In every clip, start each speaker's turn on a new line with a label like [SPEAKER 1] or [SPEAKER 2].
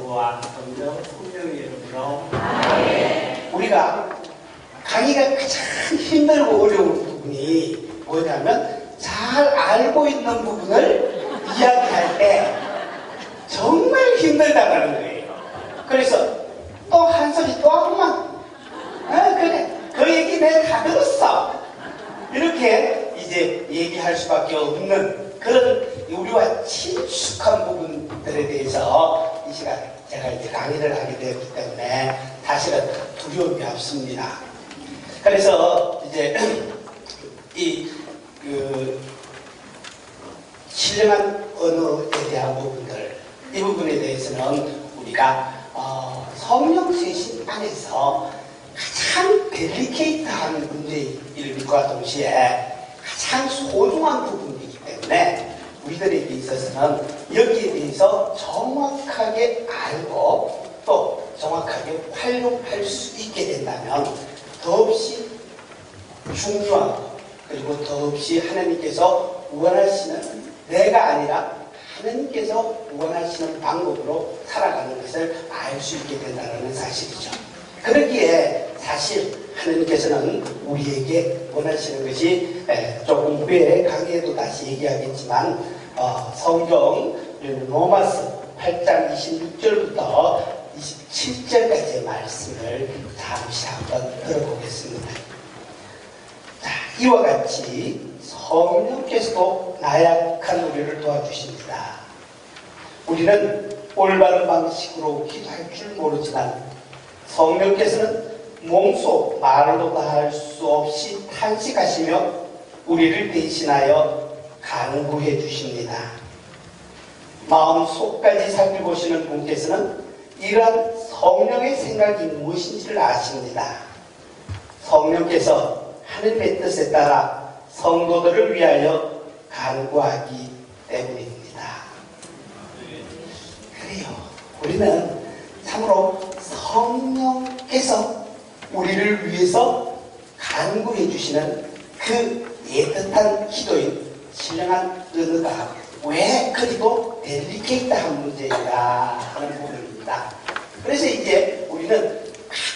[SPEAKER 1] 성부와 성령, 성령의 이름으로
[SPEAKER 2] 우리가 강의가 가장 힘들고 어려운 부분이 뭐냐면 잘 알고 있는 부분을 이야기할 때 정말 힘들다는 거예요. 그래서 또 한 소리 또 하고만 그래 그 얘기 내가 다 들었어 이렇게 이제 얘기할 수밖에 없는 그런 우리와 친숙한 부분들에 대해서 이 시간에 제가 이제 강의를 하게 되었기 때문에 사실은 두려움이 없습니다. 그래서 이제 신령한 언어에 대한 부분들 이 부분에 대해서는 우리가 성령 세신 안에서 가장 델리케이트한 문제일과 동시에 가장 소중한 부분이기 때문에 우리들에게 있어서는 여기에 대해서 정확하게 알고 또 정확하게 활용할 수 있게 된다면 더없이 중요하고 그리고 더없이 하나님께서 원하시는 내가 아니라 하나님께서 원하시는 방법으로 살아가는 것을 알 수 있게 된다는 사실이죠. 그러기에 사실 하나님께서는 우리에게 원하시는 것이 조금 후에 강의에도 다시 얘기하겠지만 성경 로마서 8장 26절부터 27절까지의 말씀을 잠시 한번 들어보겠습니다. 자, 이와 같이 성령께서도 나약한 우리를 도와주십니다. 우리는 올바른 방식으로 기도할 줄 모르지만 성령께서는 몸소 말로 다 할 수 없이 탄식하시며 우리를 대신하여 간구해 주십니다. 마음속까지 살펴보시는 분께서는 이러한 성령의 생각이 무엇인지를 아십니다. 성령께서 하늘의 뜻에 따라 성도들을 위하여 간구하기 때문입니다. 그래요. 우리는 참으로 성령께서 우리를 위해서 간구해 주시는 그 애틋한 기도인 신령한 은혜가 왜 그리고 델리케이트한 문제인가 하는 부분입니다. 그래서 이제 우리는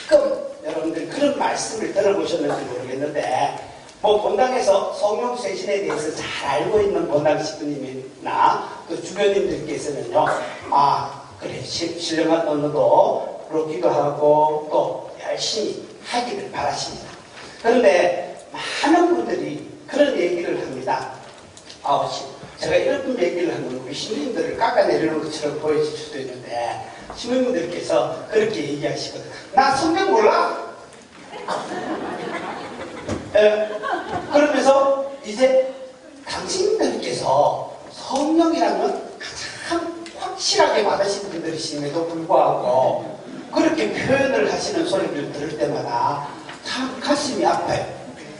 [SPEAKER 2] 가끔 여러분들 그런 말씀을 들어보셨는지 모르겠는데 본당에서 성령 세신에 대해서 잘 알고 있는 본당 식구님이나 그 주변님들께서는요, 그래, 신령한 언어도 그렇기도 하고 또 열심히 하기를 바라십니다. 그런데 많은 분들이 그런 얘기를 합니다. 제가 이런 얘기를 하면 우리 신부님들을 깎아내리는 것처럼 보여질 수도 있는데 신부님들께서 그렇게 얘기하시거든. 나 성경 몰라? 그러면서 이제 당신들께서 성령이라면 가장 확실하게 받으신 분들이심에도 불구하고 그렇게 표현을 하시는 소리를 들을 때마다 참 가슴이 아파요.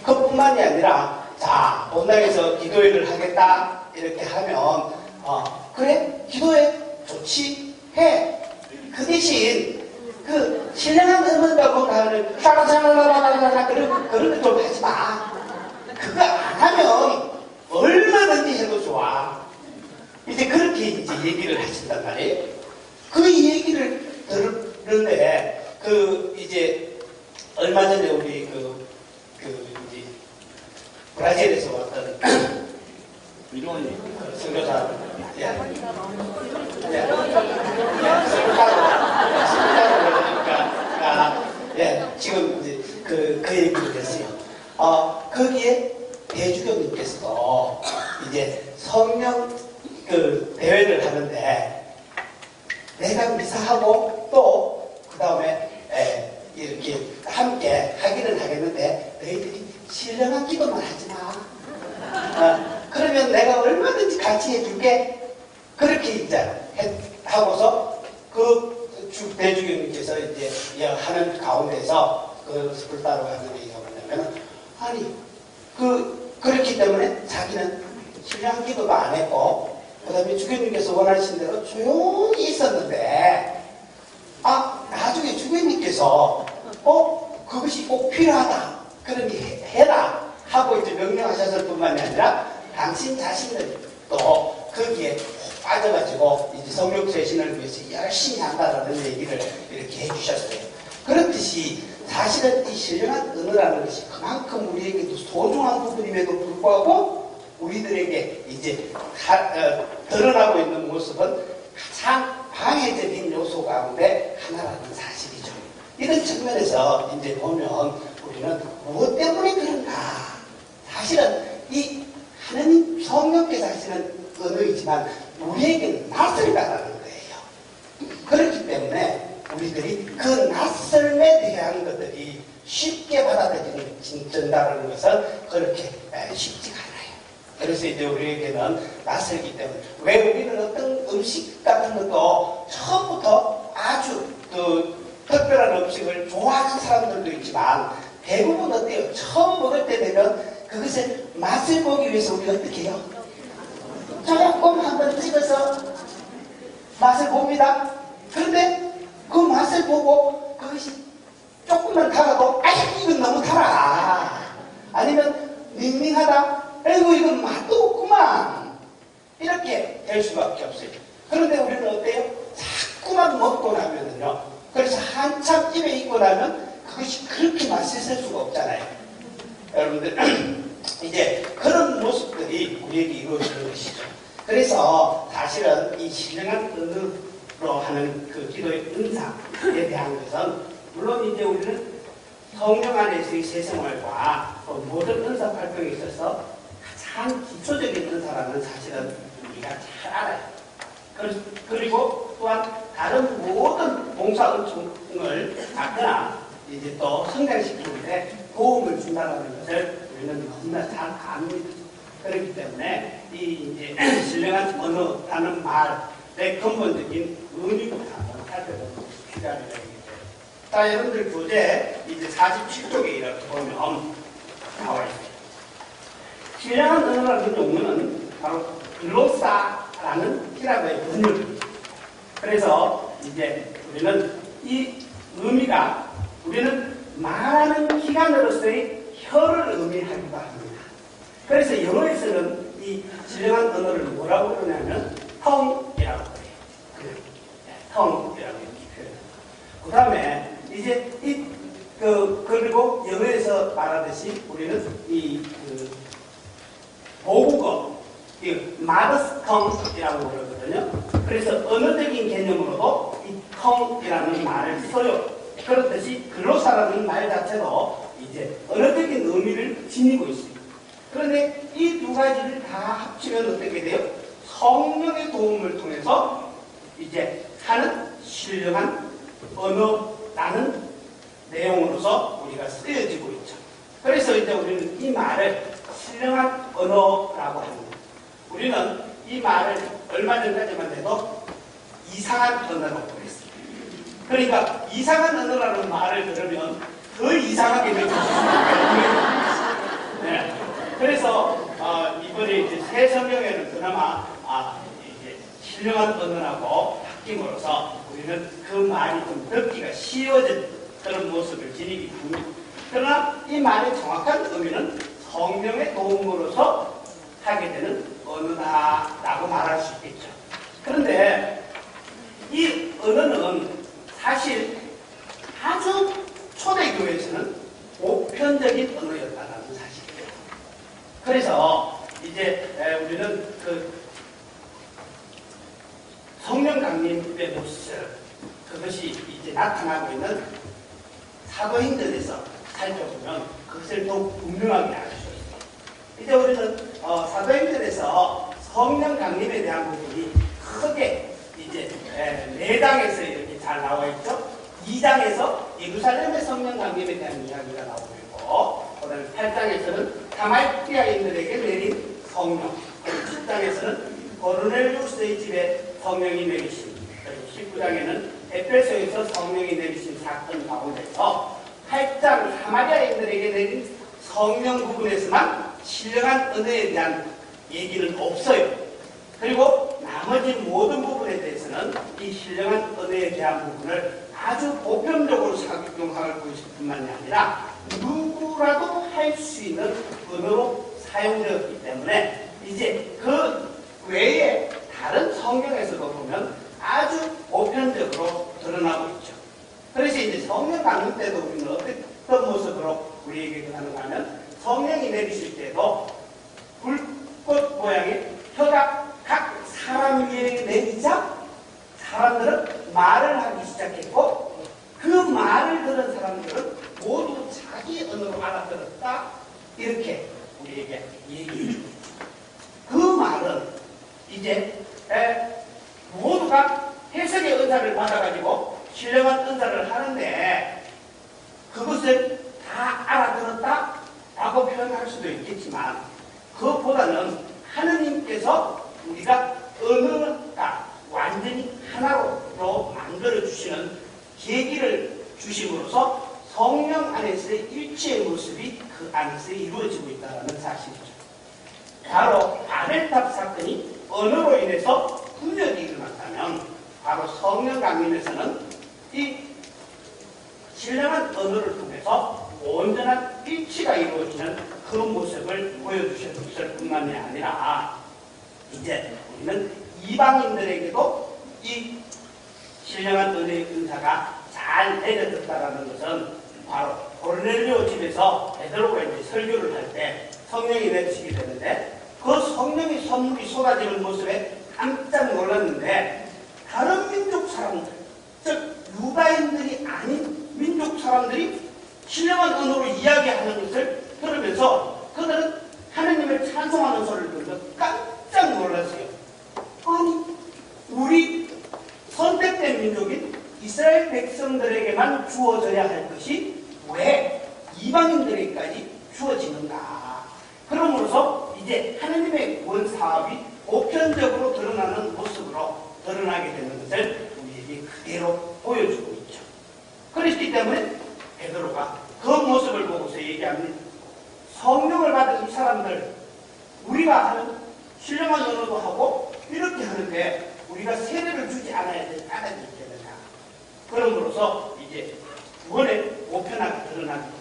[SPEAKER 2] 그뿐만이 아니라 자, 본당에서 기도회를 하겠다 이렇게 하면 그래? 기도회 좋지? 해. 그 대신 그 신령한 음악하고 가는 샤라샤라라라라 그런 거 좀 하지 마. 그거 안 하면 얼마든지 해도 좋아. 이제 그렇게 이제 얘기를 하신단 말이에요. 그 얘기를 들었는데 이제 얼마 전에 우리 이제 브라질에서 왔던
[SPEAKER 1] 위로원님
[SPEAKER 2] 선교사 지금 이제 그 얘기를 했어요. 거기에 대주교님께서도 이제 성령 대회를 하는데 내가 미사하고 또 그 다음에 이렇게 함께 하기는 하겠는데 너희들이 신령한 기도만 하지 마. 그러면 내가 얼마든지 같이 해줄게. 그렇게 이제 하고서 대주교님께서 이제 하는 가운데서 그 습을 따로 하는 얘기가 뭐냐면 그렇기 때문에 자기는 신령한 기도도 안 했고 그 다음에 주교님께서 원하신 대로 조용히 있었는데 나중에 주교님께서 그것이 꼭 필요하다 그러니 해라 하고 이제 명령하셨을 뿐만이 아니라 당신 자신을 또 거기에 빠져가지고 이제 성령 쇄신을 위해서 열심히 한다라는 얘기를 이렇게 해주셨어요. 그렇듯이 사실은 이 신령한 언어라는 것이 그만큼 우리에게도 소중한 부분임에도 불구하고 우리들에게 이제 드러나고 있는 모습은 가장 방해적인 요소 가운데 하나라는 사실이죠. 이런 측면에서 이제 보면 우리는 무엇 때문에 그런가? 사실은 이 하느님 성령께서 하시는 언어이지만 우리에게는 낯설다라는 거예요. 그렇기 때문에 우리들이 그 낯설에 대한 것들이 쉽게 받아들여진다는 것은 그렇게 쉽지가 않아요. 그래서 이제 우리에게는 낯설기 때문에 왜 우리는 어떤 음식 같은 것도 처음부터 아주 특별한 음식을 좋아하는 사람들도 있지만 대부분 어때요? 처음 먹을 때 되면 그것의 맛을 보기 위해서 우리가 어떻게 해요? 조금 한번 찍어서 맛을 봅니다. 그런데 그 맛을 보고 그것이 조금만 달아도 아이 이건 너무 달아. 아니면 밍밍하다. 아이고 이건 맛도 없구만. 이렇게 될 수밖에 없어요. 그런데 우리는 어때요? 자꾸만 먹고 나면은요. 그래서 한참 입에 있고 나면 그것이 그렇게 맛있을 수가 없잖아요. 여러분들 이제 그런 모습들이 우리에게 이루어지는 것이죠. 그래서 사실은 이 신령한 언어로 하는 그 기도의 은사에 대한 것은 물론 이제 우리는 성령 안에서의 세생활과 모든 은사 활동에 있어서 가장 기초적인 은사라는 사실은 우리가 잘 알아요. 그리고 또한 다른 모든 봉사 은총을 받거나 이제 또 성장시키는데 도움을 준다는 것을 우리는 너무나 잘 압니다. 그렇기 때문에 이 이제 신령한 언어라는 말의 근본적인 의미부터 한번 살펴보는 것이 필요하다는 얘기죠. 자, 여러분들 교재 이제 47쪽에 이렇게 보면 나와 있습니다. 신령한 언어라는 용어는 바로 글로사라는 히라보의 번역입니다. 그래서 이제 우리는 이 의미가 우리는 말하는 기관으로서의 혀를 의미하기도 합니다. 그래서 영어에서는 이 신령한 언어를 뭐라고 그러냐면 tongue이라고 그래요. tongue이라고 이렇게 표현해요. 그 다음에 이제 그리고 영어에서 말하듯이 우리는 모국어, mother tongue이라고 그러거든요. 그래서 언어적인 개념으로도 이 tongue이라는 말을 써요. 그렇듯이 글로사라는 말 자체도 이제 언어적인 의미를 지니고 있습니다. 그런데 이 두 가지를 다 합치면 어떻게 돼요? 성령의 도움을 통해서 이제 하는 신령한 언어라는 내용으로서 우리가 쓰여지고 있죠. 그래서 이제 우리는 이 말을 신령한 언어라고 합니다. 우리는 이 말을 얼마 전까지만 해도 이상한 언어라고 그랬습니다. 그러니까 이상한 언어라는 말을 들으면 더 이상하게 느껴집니다. 네. 그래서 이번에 이제 새 성경에는 그나마 이제 신령한 언어라고 바뀜으로써 우리는 그 말이 좀 듣기가 쉬워진 그런 모습을 지니기 합니다. 그러나 이 말의 정확한 의미는 성령의 도움으로서 하게 되는 언어다라고 말할 수 있겠죠. 그런데 이 언어는 사실 아주 초대교회에서는 보편적인 언어였다는 사실이에요. 그래서 이제 우리는 그 성령 강림의 모습, 그것이 이제 나타나고 있는 사도행전에서 살펴보면 그것을 더욱 분명하게 알 수 있습니다. 이제 우리는 사도행전에서 성령 강림에 대한 부분이 크게 이제 4장에서 이렇게 잘 나와 있죠. 2장에서 예루살렘의 성령 강림에 대한 이야기가 나오고 있고, 그다음에 8장에서는 다말키아인들에게 내린 성령, 10장에서는 고르넬리우스의 집에 성령이 내리신, 그리고 19장에는 에베소에서 성령이 내리신 사건 가운데서 8장 사마리아인들에게 내린 성령 부분에서만 신령한 은혜에 대한 얘기는 없어요. 그리고 나머지 모든 부분에 대해서는 이 신령한 은혜에 대한 부분을 아주 보편적으로 작용하고 있을 뿐만이 아니라 누구라도 할 수 있는 언어로 사용되었기 때문에 이제 그 외에 다른 성경에서도 보면 아주 보편적으로 드러나고 있죠. 그래서 이제 성령 강림 때도 우리는 어떤 모습으로 우리에게 하는가 하면 성령이 내리실 때도 불꽃 모양의 혀가 각 사람 위에 내리자 사람들은 말을 하기 시작했고 그 말을 들은 사람들은 모두 자기 언어로 알아들었다. 이렇게 우리에게 얘기해 줍니다. 그 말은 이제 모두가 해석의 은사를 받아가지고 신령한 은사를 하는데 그것을 다 알아들었다 라고 표현할 수도 있겠지만 그것보다는 하느님께서 우리가 언어가 완전히 하나로 만들어주시는 계기를 주심으로써 성령 안에서의 일체의 모습이 그 안에서 이루어지고 있다는 사실이죠. 바로 바벨탑 사건이 언어로 인해서 분열이 일어났다면 바로 성령 강림에서는 이 신령한 언어를 통해서 온전한 일치가 이루어지는 그 모습을 보여주셨을 뿐만이 아니라 이제 우리는 이방인들에게도 이 신령한 은혜의 은사가 잘 내려졌다는 것은 바로 고넬료 집에서 베드로가 이제 설교를 할 때 성령이 내리시게 되는데 그 성령의 선물이 쏟아지는 모습에 깜짝 놀랐는데 다른 민족 사람들, 즉 유다인들이 아닌 민족 사람들이 신령한 언어로 이야기하는 것을 들으면서 그들은 하나님을 찬송하는 소리를 들으며 깜짝 놀랐어요. 아니 우리 선택된 민족인 이스라엘 백성들에게만 주어져야 할 것이 왜 이방인들에게까지 주어지는가. 그러므로서 이제 하나님의 구원 사업이 보편적으로 드러나는 모습으로 드러나게 되는 것을 우리에게 그대로 보여주고 있죠. 그렇기 때문에 베드로가 그 모습을 보고서 얘기합니다. 성령을 받은 이 사람들 우리가 하는 신령한 언어도 하고 이렇게 하는데 우리가 세례를 주지 않아야 될 까닭이 있겠느냐. 그러므로서 이제 구원의 보편하게 드러납니다.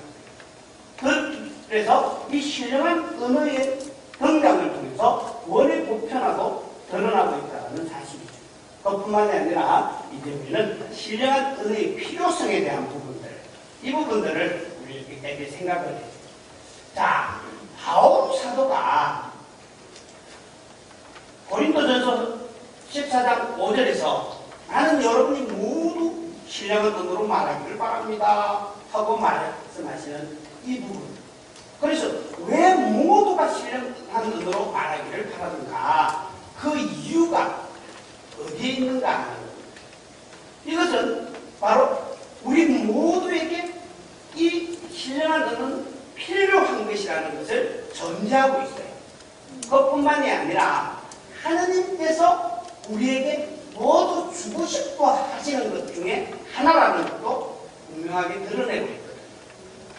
[SPEAKER 2] 그래서 이 신령한 언어의 등장을 통해서 구원의 보편화도 드러나고 있다는 사실이죠. 그뿐만이 아니라 이제 우리는 신령한 은혜의 필요성에 대한 부분들, 이 부분들을 우리에게 생각을 해요. 자, 바울 사도가 고린도전서 14장 5절에서 나는 여러분이 모두 신령한 언어로 말하기를 바랍니다 하고 말씀하시는 이 부분. 그래서 왜 모두가 신령한 언어로 말하기를 바라는가? 그 이유가 어디에 있는가 하는 겁니다. 이것은 바로 우리 모두에게 이 신령한 언어는 필요한 것이라는 것을 전제하고 있어요. 그것뿐만이 아니라 하나님께서 우리에게 모두 주고 싶어 하시는 것 중에 하나라는 것도 분명하게 드러내고 있거든요.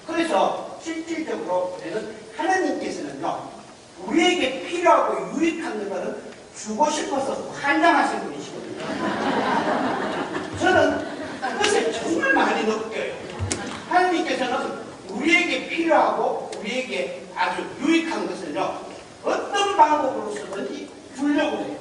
[SPEAKER 2] 그래서 실질적으로 우리는 하나님께서는요, 우리에게 필요하고 유익한 것들은 주고 싶어서 환장하신 분이시거든요. 저는 그것을 정말 많이 느껴요. 하나님께서는 우리에게 필요하고 우리에게 아주 유익한 것을요, 어떤 방법으로서든지 주려고 해요.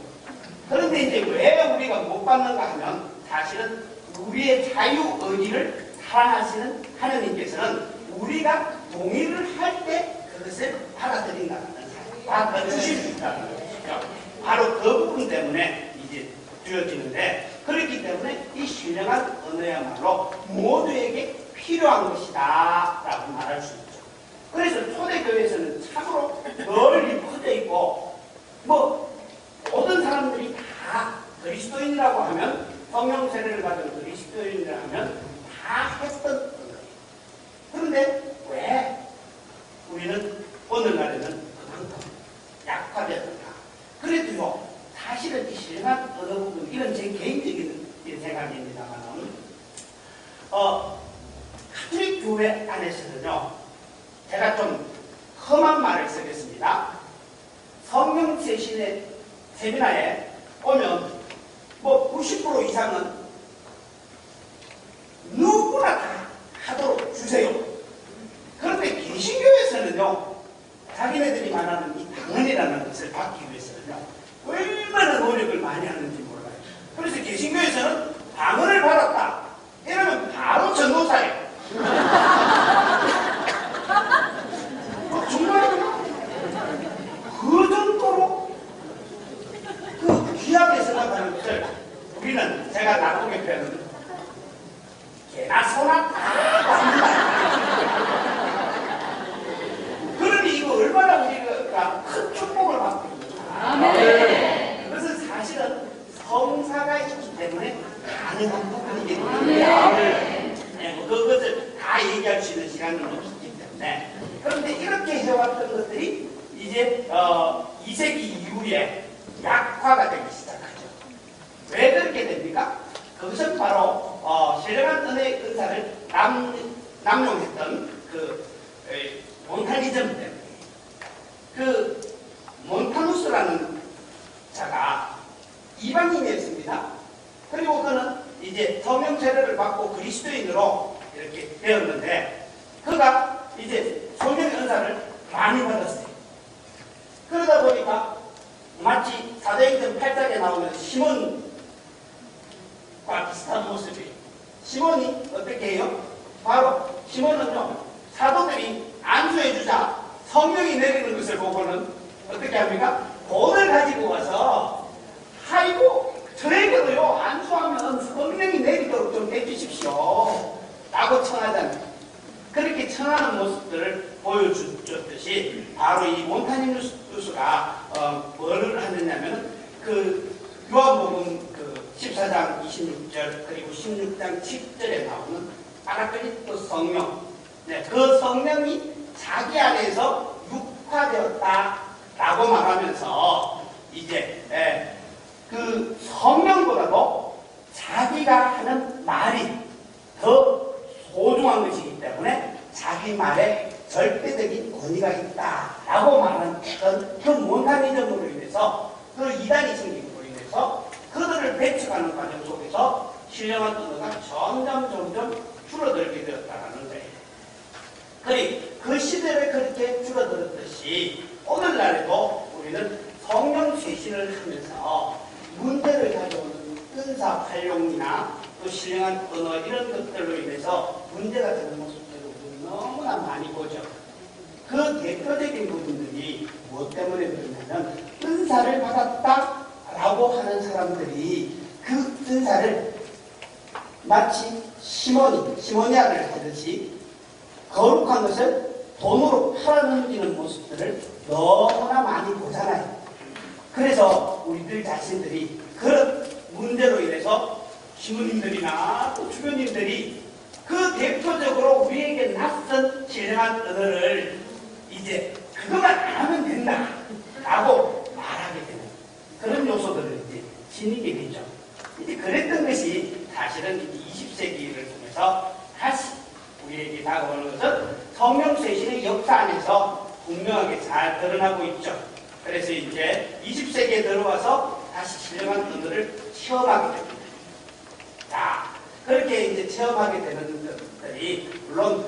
[SPEAKER 2] 그런데 이제 왜 우리가 못 받는가 하면 사실은 우리의 자유 의지를 사랑하시는 하나님께서는 우리가 동의를 할 때 그것을 받아들인다는 사실, 받아주실 수 있다는 것이죠. 바로 그 부분 때문에 이제 주어지는데, 그렇기 때문에 이 신령한 언어야말로 모두에게 필요한 것이다 라고 말할 수 있죠. 그래서 초대교회에서는 참으로 널리 퍼져 있고, 모든 사람들이 다 그리스도인이라고 하면, 성령 세례를 받은 그리스도인이라고 하면 다 했던 거예요. 그런데 왜 우리는 오늘날에는 그만큼 약화되었는가? 그래도요, 사실은 이 신령한 언어 부분, 이건 제 개인적인 생각입니다만, 가톨릭 교회 안에서는요, 제가 좀 험한 말을 쓰겠습니다. 성령 세신의 세미나에 오면 90% 이상은 누구나 다 하도록 주세요. 그런데 개신교에서는요, 자기네들이 말하는 이 당연이라는 것을 받기 위해서는요, 얼마나 노력을 많이 그러면 개나 소나 다 합니다. 그러니 이거 얼마나 우리가 큰 축복을 받고 있는가. 그것은 사실은 성사가 있기 때문에 가능한 부분이겠죠. 네, 그것을 다 얘기할 수 있는 시간은 없기 때문에. 그런데 이렇게 해왔던 것들이 이제 2세기 이후에 약화가 되기 시작하죠. 왜 그렇게 됩니까? 그것은 바로 신령한 은혜의 은사를 남용했던 그 몬타니즘 때문에. 그 몬타누스라는 자가 이방인이었습니다. 그리고 그는 이제 성령 세례를 받고 그리스도인으로 이렇게 되었는데, 그가 이제 성령의 은사를 많이 받았어요. 그러다 보니까 마치 사도행전 8장에 나오는 시몬과 비슷한 모습이에요. 시몬이 어떻게 해요? 바로 시몬은요, 사도들이 안수해주자 성령이 내리는 것을 보고는 어떻게 합니까? 돈을 가지고 와서, 아이고 저에게도요 안수하면 성령이 내리도록 좀 해주십시오 라고 청하잖아요. 그렇게 청하는 모습들을 보여줬듯이 바로 이 몬타니누스가 뭐를 하느냐면 그 요한복음 그 14장 26절 그리고 16장 7절에 나오는 파라클리토스 성령, 네, 그 성령이 자기 안에서 육화되었다라고 말하면서 이제 그 성령보다도 자기가 하는 말이 더 소중한 것이기 때문에 자기 말에 절대적인 권위가 있다라고 말하는 그 몬타니즘으로 인해서 그 이단이 생김으로 인해서 그들을 배척하는 과정 속에서 신령한 언어가 점점 줄어들게 되었다는 거예요. 그 시대에 그렇게 줄어들었듯이 오늘날에도 우리는 성령 쇄신을 하면서 문제를 가져오는 은사 활용이나 또 신령한 언어 이런 것들로 인해서 문제가 되는 모습들을 우리는 너무나 많이 보죠. 그 대표적인 부분들이 무엇 때문에 그러냐면 은사를 받았다라고 하는 사람들이 그 은사를 마치 시모니아를 하듯이 거룩한 것을 돈으로 팔아넘기는 모습들을 너무나 많이 보잖아요. 그래서 우리들 자신들이 그런 문제로 인해서 시부님들이나 또 주변인들이 그 대표적으로 우리에게 낯선 신령한 언어를 이제 그것만 안 하면 된다 라고 말하게 되는 그런 요소들을 이제 지니게 되죠. 이제 그랬던 것이 사실은 20세기를 통해서 다시 우리에게 다가오는 것은 성령 쇄신의 역사 안에서 분명하게 잘 드러나고 있죠. 그래서 이제 20세기에 들어와서 다시 신령한 언어를 체험하게 됩니다. 자, 그렇게 이제 체험하게 되는 것들이 물론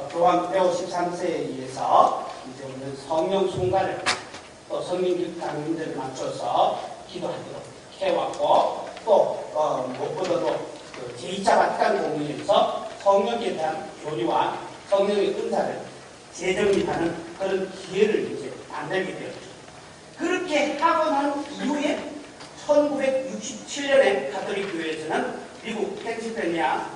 [SPEAKER 2] 교황 베오 13세에 의해서 이제 우리는 성령 순간을 또 성령 강림들을 맞춰서 기도하도록 해왔고 또 무엇보다도 그 제2차 바티칸 공의에서 성령에 대한 교리와 성령의 은사를 재정립하는 그런 기회를 이제 만들게 되었죠. 그렇게 하고 난 이후에 1967년에 가톨릭 교회에서는 미국 펜실베니아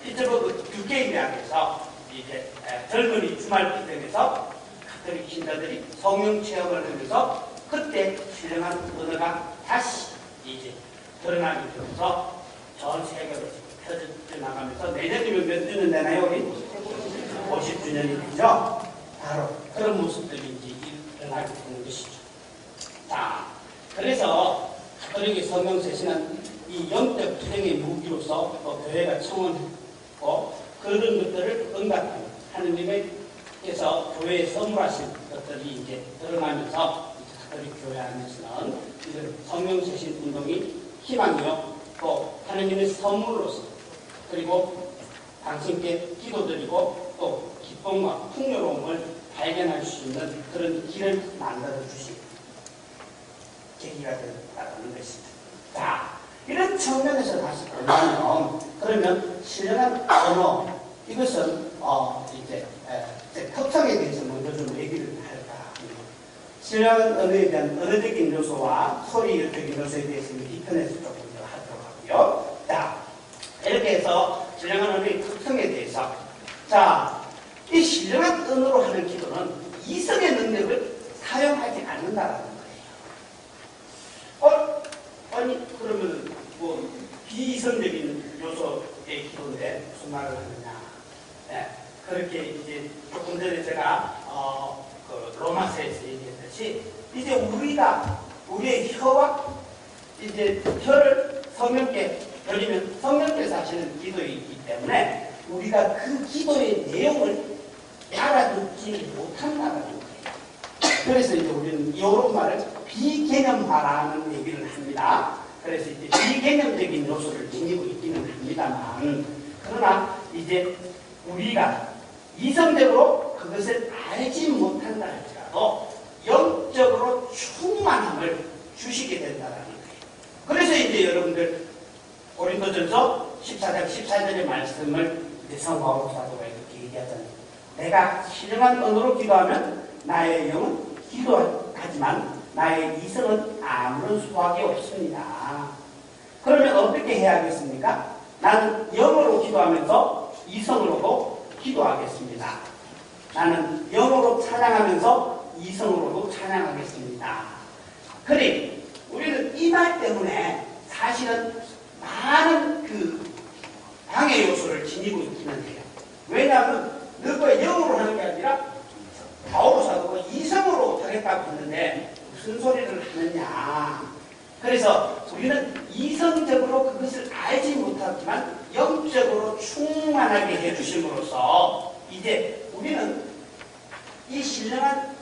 [SPEAKER 2] 피츠버그 듀케인 대학에서 이제 젊은이 주말 기도에서 가톨릭 신자들이 성령 체험을 하면서 그때 신령한 언어가 다시 이제 드러나게 되면서 전 세계로 펴져나가면서 내년이면 몇 주년 되나요? 우리 50주년이 되죠. 바로 그런 모습들이 이제 일어나게 되는 것이죠. 자, 그래서 가톨릭의 성령 쇄신은 이 영적 투쟁의 무기로서 또 교회가 청원했고 그런 것들을 응답하는 하느님께서 교회에 선물하신 것들이 이제 드러나면서 가톨릭 교회 안에서는 이런 성령 쇄신 운동이 희망이요 또 하느님의 선물로서 그리고 당신께 기도드리고 또 기쁨과 풍요로움을 발견할 수 있는 그런 길을 만들어 주신 계기가 되었다는 것입니다. 자, 이런 측면에서 다시 보면 그러면 신령한 언어 이것은 이제 특성에 대해서 먼저 좀 얘기를 할까 합니다. 신령한 언어에 대한 언어적인 요소와 소리적인 요소에 대해서 2편에서 조금 더 하도록 하고요. 자, 이렇게 해서 신령한 언어의 특성에 대해서 이 신령한 언어로 하는 기도는 이성의 능력을 사용하지 않는다라는 거예요. 아니 그러면 뭐 비이성적인 요소의 기도인데 무슨 말을 하느냐? 네, 그렇게 이제 조금 전에 제가 그 로마서에서 얘기했듯이 이제 우리가 우리의 혀와 이제 혀를 성령께 열리면 성령께서 하시는 기도이기 때문에 우리가 그 기도의 내용을 알아듣지 못한다는 거예요. 그래서 이제 우리는 이런 말을 비개념화라는 얘기를 합니다. 그래서 이제 비개념적인 요소를 지니고 있기는 합니다만, 그러나 이제 우리가 이성적으로 그것을 알지 못한다 할지라도 영적으로 충만함을 주시게 된다는 거예요. 그래서 이제 여러분들 고린도전서 14장 14절의 말씀을 성도 바울 사도가 이렇게 얘기하잖아요. 내가 신령한 언어로 기도하면 나의 영은 기도하지만 나의 이성은 아무런 수확이 없습니다. 그러면 어떻게 해야 하겠습니까? 나는 영어로 기도하면서 이성으로도 기도하겠습니다. 나는 영어로 찬양하면서 이성으로도 찬양하겠습니다. 그래, 우리는 이 말 때문에 사실은 많은 그 방해 요소를 지니고 있기는 해요. 왜냐하면 너가 영어로 하는 게 아니라 바울 사도가 이성으로 하겠다고 했는데 무슨 소리를 하느냐. 그래서 우리는 이성적으로 그것을 알지 못하지만 영적으로 충만하게 해주심으로써 이제 우리는 이 신령한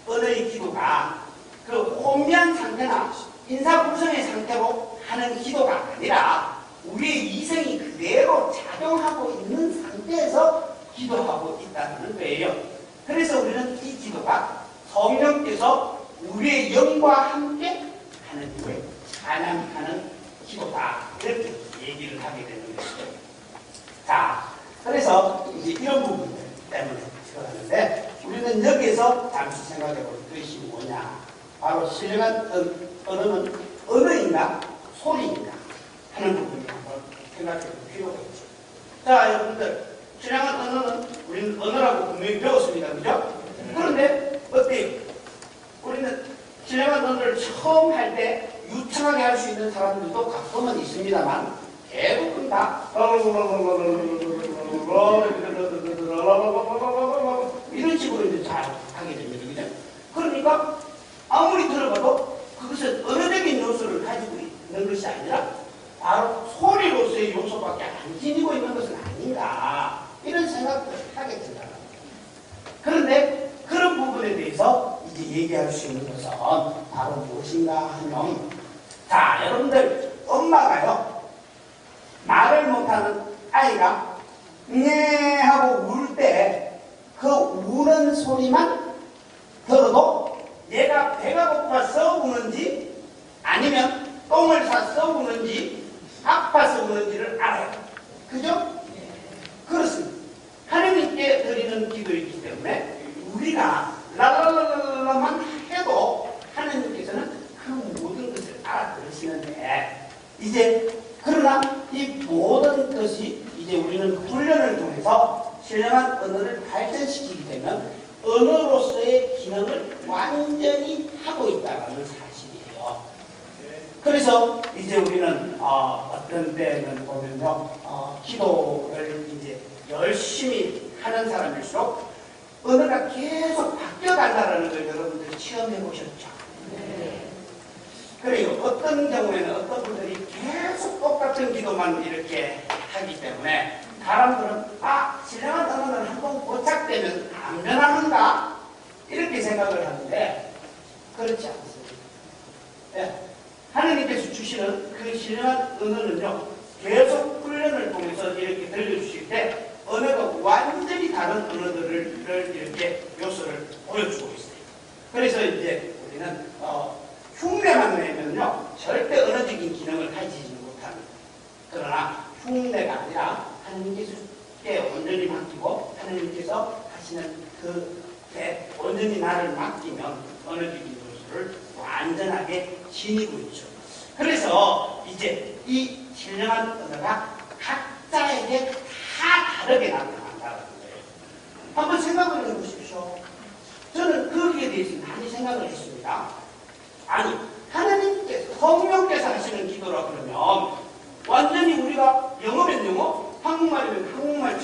[SPEAKER 2] 언어의 기도가 그 혼미한 상태나 인사불성의 상태로 하는 기도가 아니라 우리의 이성이 그대로 작용하고 있는 상태에서 기도하고 있다는 거예요. 그래서 우리는 이 기도가 성령께서 우리의 영과 함께 하는 일을 찬양하는 기도다, 이렇게 얘기를 하게 되는 것이죠. 자, 그래서 이제 이런 부분들 때문에 들어가는데 우리는 여기에서 잠시 생각해 볼 것이 뭐냐. 바로 신령한 언어는 언어인가 소리인가 하는 부분을 한번 생각해 볼 필요가 있죠. 자, 여러분들, 신령한 언어는 우리는 언어라고 분명히 배웠습니다. 그죠? 그런데 어때요? 우리는 신령한 언어를 처음 할 때 유창하게 할 수 있는 사람들도 가끔은 있습니다만 대부분 다 이런 식으로 이제 잘 하게 됩니다. 그죠? 그러니까 아무리 들어봐도 그것은 언어적인 요소를 가지고 있는 것이 아니라 바로 소리로서의 요소밖에 안 지니고 있는 것은 아닌가, 이런 생각을 하게 된다. 그런데 그런 부분에 대해서 이제 얘기할 수 있는 것은 바로 무엇인가 하면, 자, 여러분들, 엄마가요 말을 못하는 아이가 네 하고 울 때 그 우는 소리만 들어도 얘가 배가 고파서 우는지 아니면 똥을 싸서 우는지 아파서 우는지를 알아요. 그죠? 그렇습니다. 하느님께 드리는 기도이기 때문에 우리가 랄랄랄랄만 해도 하느님께서는 그 모든 것을 알아들으시는데, 이제 그러나 이 모든 것이 이제 우리는 훈련을 통해서 신령한 언어를 발전시키게 되면 언어로서의 기능을 완전히 하고 있다는 사실이에요. 그래서 이제 우리는 어떤 때는 보면요, 기도를 이제 열심히 하는 사람일수록 언어가 계속 바뀌어간다는 걸 여러분들이 체험해 보셨죠? 네. 그리고 어떤 경우에는 어떤 분들이 계속 똑같은 기도만 이렇게 하기 때문에 사람들은 신령한 언어는 한번 고착되면 안 변하는가? 이렇게 생각을 하는데 그렇지 않습니다. 네. 하느님께서 주시는 그 신령한 언어는요, 계속 훈련을 통해서 이렇게 들려주실 때 언어가 완전히 다른 언어들을 이렇게 요소를 보여주고 있어요. 그래서 이제 우리는 흉내만 내면요 절대 언어적인 기능을 가지지 못합니다. 그러나 흉내가 아니라 하느님께서께 온전히 맡기고 하느님께서 하시는 그에 온전히 나를 맡기면 언어적인 요소를 완전하게 지니고 있죠. 그래서 이제 이 신령한 언어가 각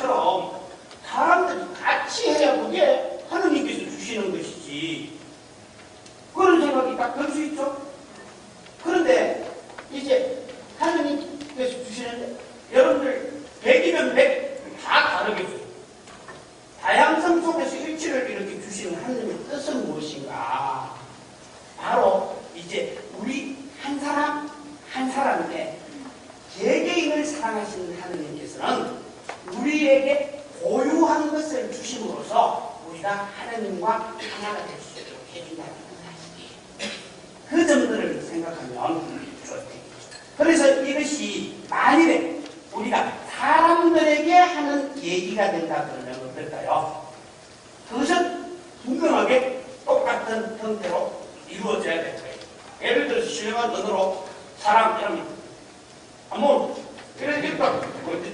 [SPEAKER 2] 것처럼 사람들이 같이 해야 그게 하느님께서 주시는 것이지. 그런 생각이 딱 들 수 있죠. 그런데 이제 하느님께서 주시는데 여러분들 100이면 100 다 다르겠죠. 다양성 속에서 일치를 이렇게 주시는 하느님의 뜻은 무엇인가? 바로 이제 우리 한 사람 한 사람에게 개개인을 사랑하시는 하느님께서는 우리에게 고유한 것을 주심으로써 우리가 하느님과 하나가 될 수 있도록 해준다는 사실이에요. 그 점들을 생각하면 좋겠죠. 그래서 이것이 만일에 우리가 사람들에게 하는 얘기가 된다 그러면 어떨까요? 그것은 분명하게 똑같은 형태로 이루어져야 될 거예요. 예를 들어서 신령한 언어로 사람, 여러분, 안무, 이래서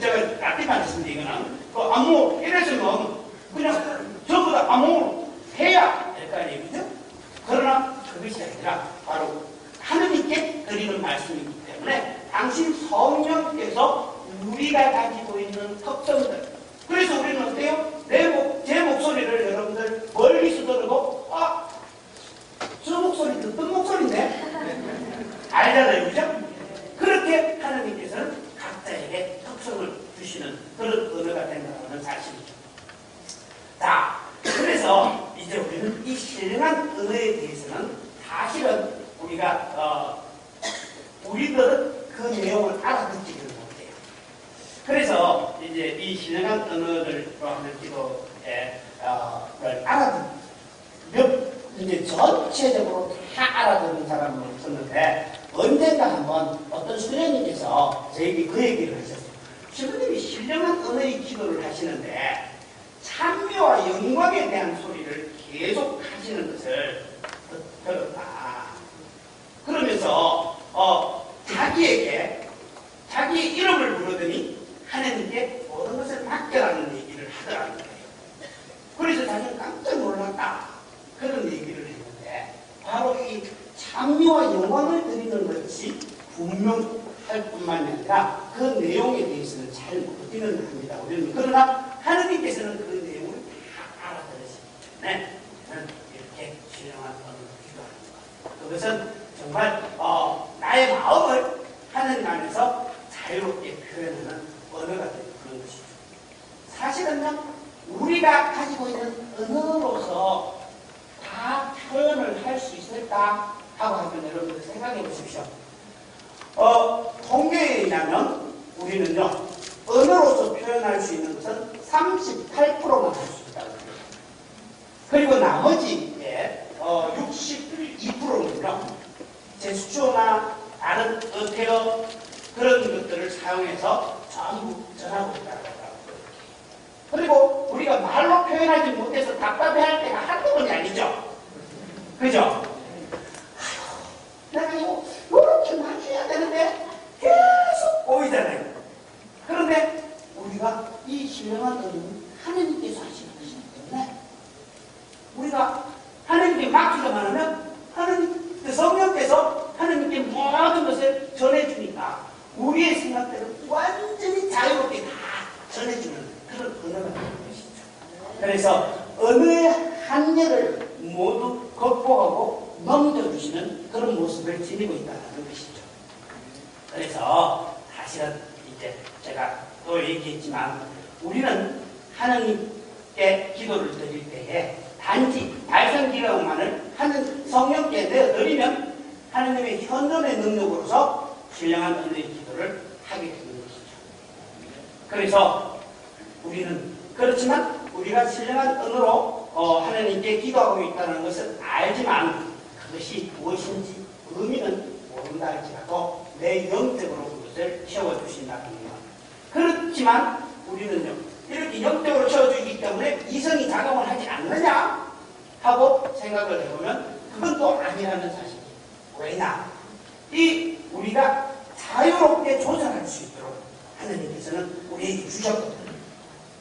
[SPEAKER 2] 제가 앞뒤 말했습니다. 이거는 그 안무, 이래서는 그냥 전부 다 안무로 해야 될 거 아니에요. 그죠? 그러나 그것이 아니라 바로 하느님께 드리는 말씀이기 때문에 당신 성령께서 우리가 가지고 있는 특성들, 그래서 우리는 어때요? 제 목소리를 여러분들 멀리서 들고 저 목소리 듣던 목소리인데 알잖아요. 그죠? 그렇게 하나님께서는 각자에게 특성을 주시는 그런 언어가 된다는 사실이죠. 자, 그래서 이제 우리는 이 신령한 언어에 대해서는 사실은 우리가 우리들은 그 내용을 알아듣지를 못해요. 그래서 이제 이 신령한 언어를 하는 기도에 이제 전체적으로 다 알아듣는 사람은 없었는데 언젠가 한번 어떤 수녀님께서 저에게 그 얘기를 하셨어요. 신부님이 신령한 언어의 기도를 하시는데 찬미와 영광에 대한 소리를 계속 하시는 것을 들었다. 그러면서 자기에게 자기의 이름을 부르더니 하나님께 모든 것을 맡겨라는 얘기를 하더라는 거예요. 그래서 자기는 깜짝 놀랐다. 그런 얘기를 했는데 바로 이 찬미와 영광을 드리는 것이 분명할 뿐만이 아니라 그 내용에 대해서는 잘 모르기는 합니다. 우리는. 그러나 하느님께서는 그 내용을 다 알아들으시기 때문에 저는 이렇게 신령한 언어로 기도하는 것. 그것은 정말 나의 마음을 하느님 안에서 자유롭게 표현하는 언어가 되는 것이죠. 사실은요, 우리가 가지고 있는 언어로서 다 표현을 할 수 있을까 하고 하면 여러분들 생각해 보십시오. 통계에 의하면 우리는요, 언어로서 표현할 수 있는 것은 38%만 할 수 있다고 합니다. 그리고 나머지 62%는요, 제스처나 다른 어태어 그런 것들을 사용해서 전부 전하고 있다고 하더라고요. 그리고 우리가 말로 표현하지 못해서 답답해할 때가 한두 번이 아니죠. 그죠? 아휴, 내가 이렇게 맞춰야 되는데 계속 보이잖아요. 그런데 우리가 이 신령한 언어는 하느님께서 하시는 것이기 때문에 우리가 하느님께 맡기기만 하면 하느님, 성령께서 하느님께 모든 것을 전해주니까 우리의 생각대로 완전히 자유롭게 다 전해주는 그런 언어가 되는 것이죠. 그래서 언어의 한계를 모두 극복하고 넘겨주시는 그런 모습을 지니고 있다는 것이죠. 그래서 사실은 이제 제가 또 얘기했지만 우리는 하나님께 기도를 드릴 때에 단지 발성기능만을 하는 성령께 내어드리면 하나님의 현존의 능력으로서 신령한 언어의 기도를 하게 되는 것이죠. 그래서 우리는 그렇지만 우리가 신령한 언어로 하나님께 기도하고 있다는 것을 알지만 그것이 무엇인지 의미는 모른다 할지라도 내 영적으로 그것을 채워주신다는 것. 그렇지만 우리는요, 이렇게 영적으로 채워주기 때문에 이성이 작용을 하지 않느냐 하고 생각을 해보면 그건 또 아니라는 사실이에요. 왜냐? 우리가 자유롭게 조절할 수 있도록 하느님께서는 우리에게 주셨거든요.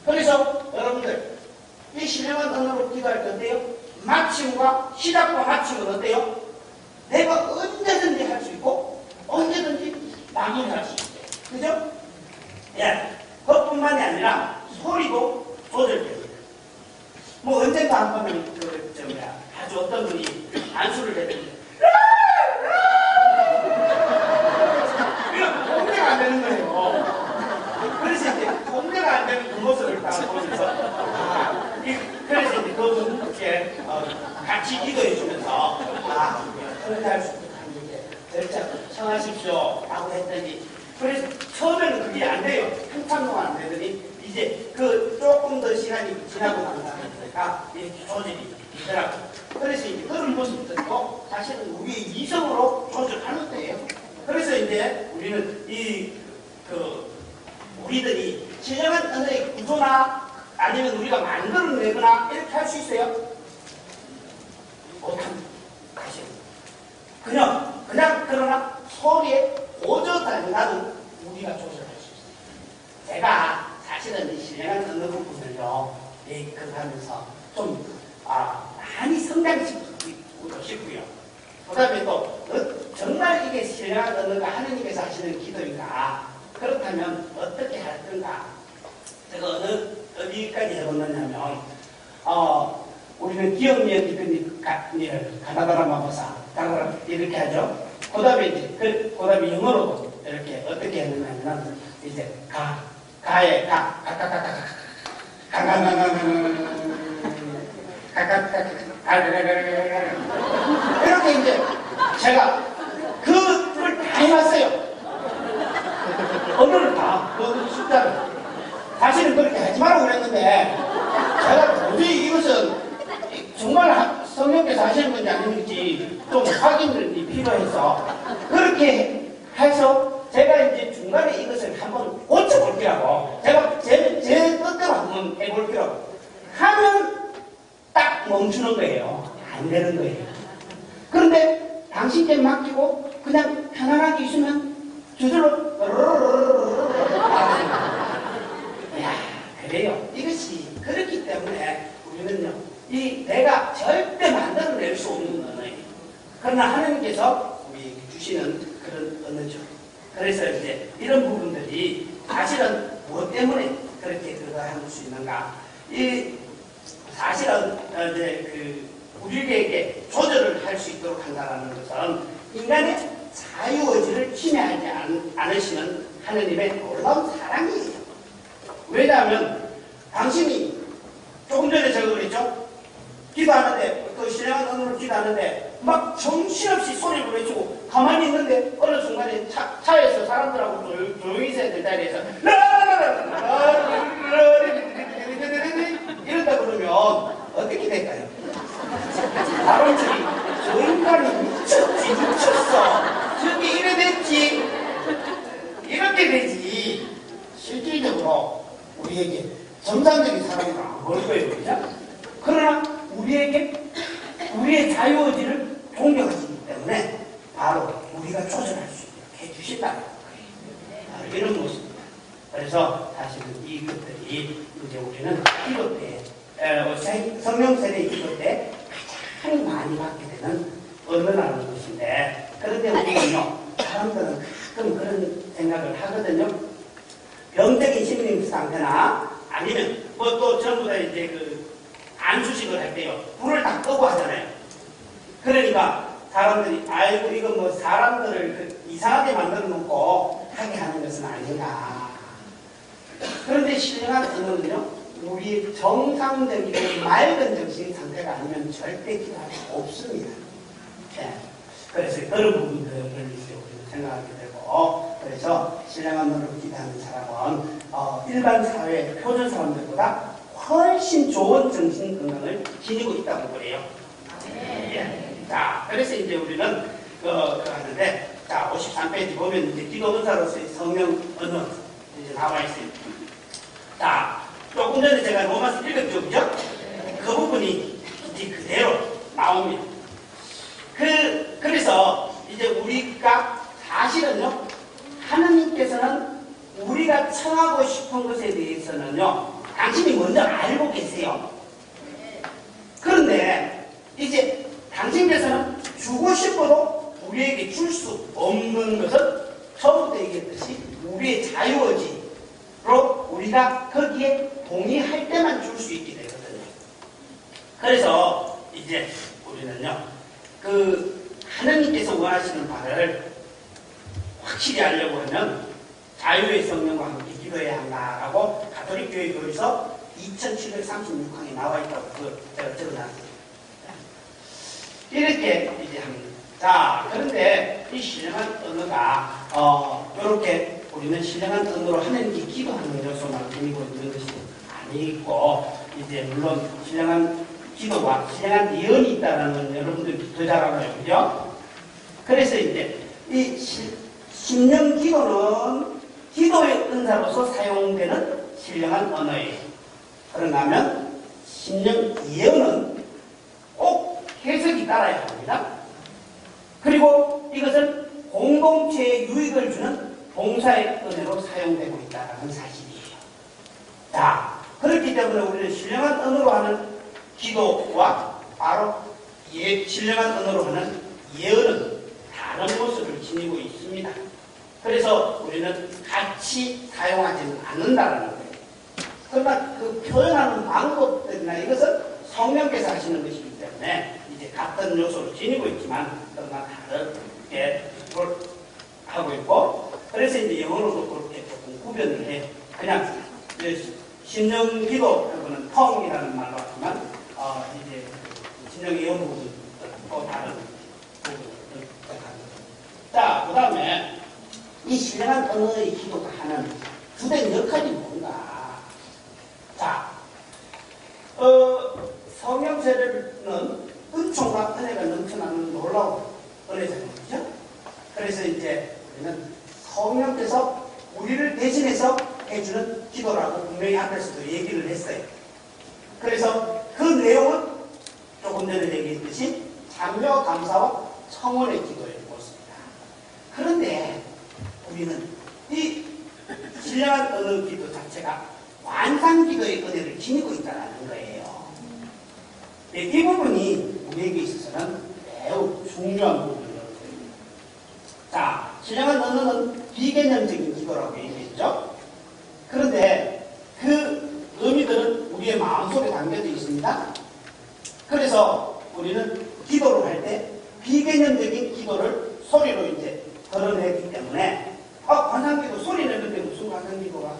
[SPEAKER 2] 그래서 여러분들 이 신령한 언어로 기도할 때 어때요? 마침과 시작과 마침은 어때요? 내가 언제든지 할 수 있고 언제든지 마무리할 수 있어요. 그죠? 예. 그것뿐만이 아니라 소리도 조절됩니다. 뭐 언젠가 한 번은 아주 어떤 분이 안수를 했는데 이거 공개가 안 되는 거예요. 그래서 이제 공개가 안 되는 그 모습을 딱 보면서 그래서 이제 그분께 같이 기도해 주면서 공개할 수 있게 절차 청하십시오 라고 했더니 그래서 처음에는 그게 안 돼요. 한참 동안 안 되더니 이제 그 조금 더 시간이 지나고 나니까 이렇게 조절이 되더라고요. 그래서 이제 그런 모습들도 사실은 우리의 이성으로 조절하는 거예요. 그래서 이제 우리는 우리들이 진정한 언어의 구조나 아니면 우리가 만들어내거나 이렇게 할 수 있어요? 못합니다. 사실은. 그냥 그러나 소리의 고저단가는 우리가 조절할 수 있어요. 제가 사실은 이 신령한 언어 부분을요, 그거 하면서 좀, 많이 성장시키고 싶고요. 그 다음에 또, 정말 이게 신령한 언어가 하느님께서 하시는 기도인가? 그렇다면 어떻게 할 건가? 제가 어디까지 해봤느냐면, 우리는 기억력 이끈 가나다라 마법사, 이렇게 하죠. 그 다음에 이제, 그 다음에 영어로도 이렇게 어떻게 했느냐면, 이제, 가의 이렇게 이제 제가 그걸 다 해봤어요. 언어를 다, 그 숫자를. 사실은 그렇게 하지 말라고 그랬는데, 제가 도저히 이것은 정말 성령께서 하시는 건지 아닌지 좀 확인이 필요해서, 그렇게 해서 제가 이제 중간에 이것을 한번 고쳐볼게라고, 제가 제 뜻대로 한번 해볼게라고 하면 딱 멈추는 거예요. 안 되는 거예요. 그런데 당신께 맡기고 그냥 편안하게 있으면 저절로 야, 그래요. 이것이 그렇기 때문에 우리는요, 내가 절대 만들어낼 수 없는 언어예요. 그러나 하나님께서 우리에게 주시는 그런 언어죠. 그래서 이제 이런 부분들이 사실은 무엇 때문에 그렇게 그거 할 수 있는가? 사실은 이제 우리에게 조절을 할 수 있도록 한다는 것은 인간의 자유의지를 침해하지 않으시는 하느님의 놀라운 사랑이에요. 왜냐하면 당신이 조금 전에 제가 그랬죠? 기도하는데, 그 신령한 언어로 기도하는데 막 정신없이 소리를 외치고 가만히 있는데 어느 순간에 차에서 사람들하고 조용히 있어야 될 자리에서 이런다 그러면 어떻게 될까요? 사람들이 저 인간이 미쳤어. 저게 이래 됐지. 이렇게 되지. 실질적으로 우리에게 정상적인 사람은 안 보일 거예요. 그죠? 그러나 우리의 자유의지를 존경하시기 때문에 바로 우리가 조절할 수 있게 해주신다는 거예요. 이런 모습입니다. 그래서 사실은 이것들이 이제 우리는 기도 때, 성령 세대 기도 때 가장 많이 받게 되는 언어라는 것인데, 그런데 우리는요, 사람들은 가끔 그런 생각을 하거든요. 병적인 심리 상태나 아니면 뭐 또 전부 다 이제 안수식을 할 때요, 불을 다 끄고 하잖아요. 그러니까 사람들이 아이고 이거 뭐 사람들을 이상하게 만들어 놓고 하게 하는 것은 아닌가. 그런데 신령한 언어는요, 우리 정상적인 맑은 정신 상태가 아니면 절대 기도할 수 없습니다. 네. 그래서 그런 부분들을 우리는 생각하게 되고, 그래서 신령한 언어로 기도하는 사람은 일반 사회 표준 사람들보다 훨씬 좋은 정신 건강을 지니고 있다고 그래요. 예. 자, 그래서 이제 우리는 하는데, 자, 53페이지 보면 이제 기도 은사로서의 성령 언어 이제 나와 있어요. 자, 조금 전에 제가 로마서 읽었죠, 그죠? 그 부분이 이제 그대로 나옵니다. 그래서 이제 우리가 사실은요, 하나님께서는 우리가 청하고 싶은 것에 대해서는요, 당신이 먼저 알고 계세요. 그런데 이제 당신께서는 주고 싶어도 우리에게 줄 수 없는 것은 처음부터 얘기했듯이 우리의 자유의지로 바로 우리가 거기에 동의할 때만 줄 수 있게 되거든요. 그래서 이제 우리는요, 하나님께서 원하시는 바를 확실히 알려고 하면 자유의 성령과 함께 기도해야 한다라고 가톨릭 교회 교리서 2736항에 나와 있다고 제가 적어놨습니다. 이렇게 이제 합니다. 자, 그런데 이 신령한 언어가 이렇게 우리는 신령한 언어로 하나님께 기도하는 요소만 지니고 있는 것이 아니고, 이제 물론 신령한 기도와 신령한 예언이 있다는 여러분들이 더 잘 알아요, 그죠? 그래서 이제 이 신령 기도는 기도의 은사로서 사용되는 신령한 언어예요. 그런가 하면 신령 예언은 꼭 해석이 따라야 합니다. 그리고 이것은 공동체에 유익을 주는 봉사의 은혜로 사용되고 있다는 사실이에요. 자, 그렇기 때문에 우리는 신령한 언어로 하는 기도와 바로 신령한 언어로 하는 예언은 다른 모습을 지니고 있습니다. 그래서 우리는 같이 사용하지는 않는다는 거예요. 그러나 그 표현하는 방법들이나 이것은 성령께서 하시는 것이기 때문에 이제 같은 요소를 지니고 있지만 그러나 다르게 하고 있고, 그래서 이제 영어로도 그렇게 조금 구별을 해. 그냥 신령 기도하고는 텅이라는 말로 하지만 이제 신령 예언 부분은 또 다른 부분을 뜻합니다. 자, 그 다음에 이 신령한 언어의 기도가 하는 주된 역할이 뭔가? 자, 성령 세례는 은총과 은혜가 넘쳐나는 놀라운 은혜잖아요. 그래서 이제 우리는 성령께서 우리를 대신해서 해주는 기도라고 분명히 앞에서도 얘기를 했어요. 그래서 그 내용은 조금 전에 얘기했듯이 참여와 감사와 청원의 기도에 옳습니다. 그런데 우리는 이 신령한 언어 기도 자체가 완상 기도의 은혜를 지니고 있다는 거예요. 이 부분이 우리에게 있어서는 매우 중요한 부분이라고 생각합니다. 자, 신령한 언어는 비개념적인 기도라고 얘기했죠. 그런데 그 의미들은 우리의 마음속에 담겨져 있습니다. 그래서 우리는 기도를 할 때 비개념적인 기도를 소리로 이제 드러내기 때문에 관상기도 소리 내는데 무슨 관상기도가?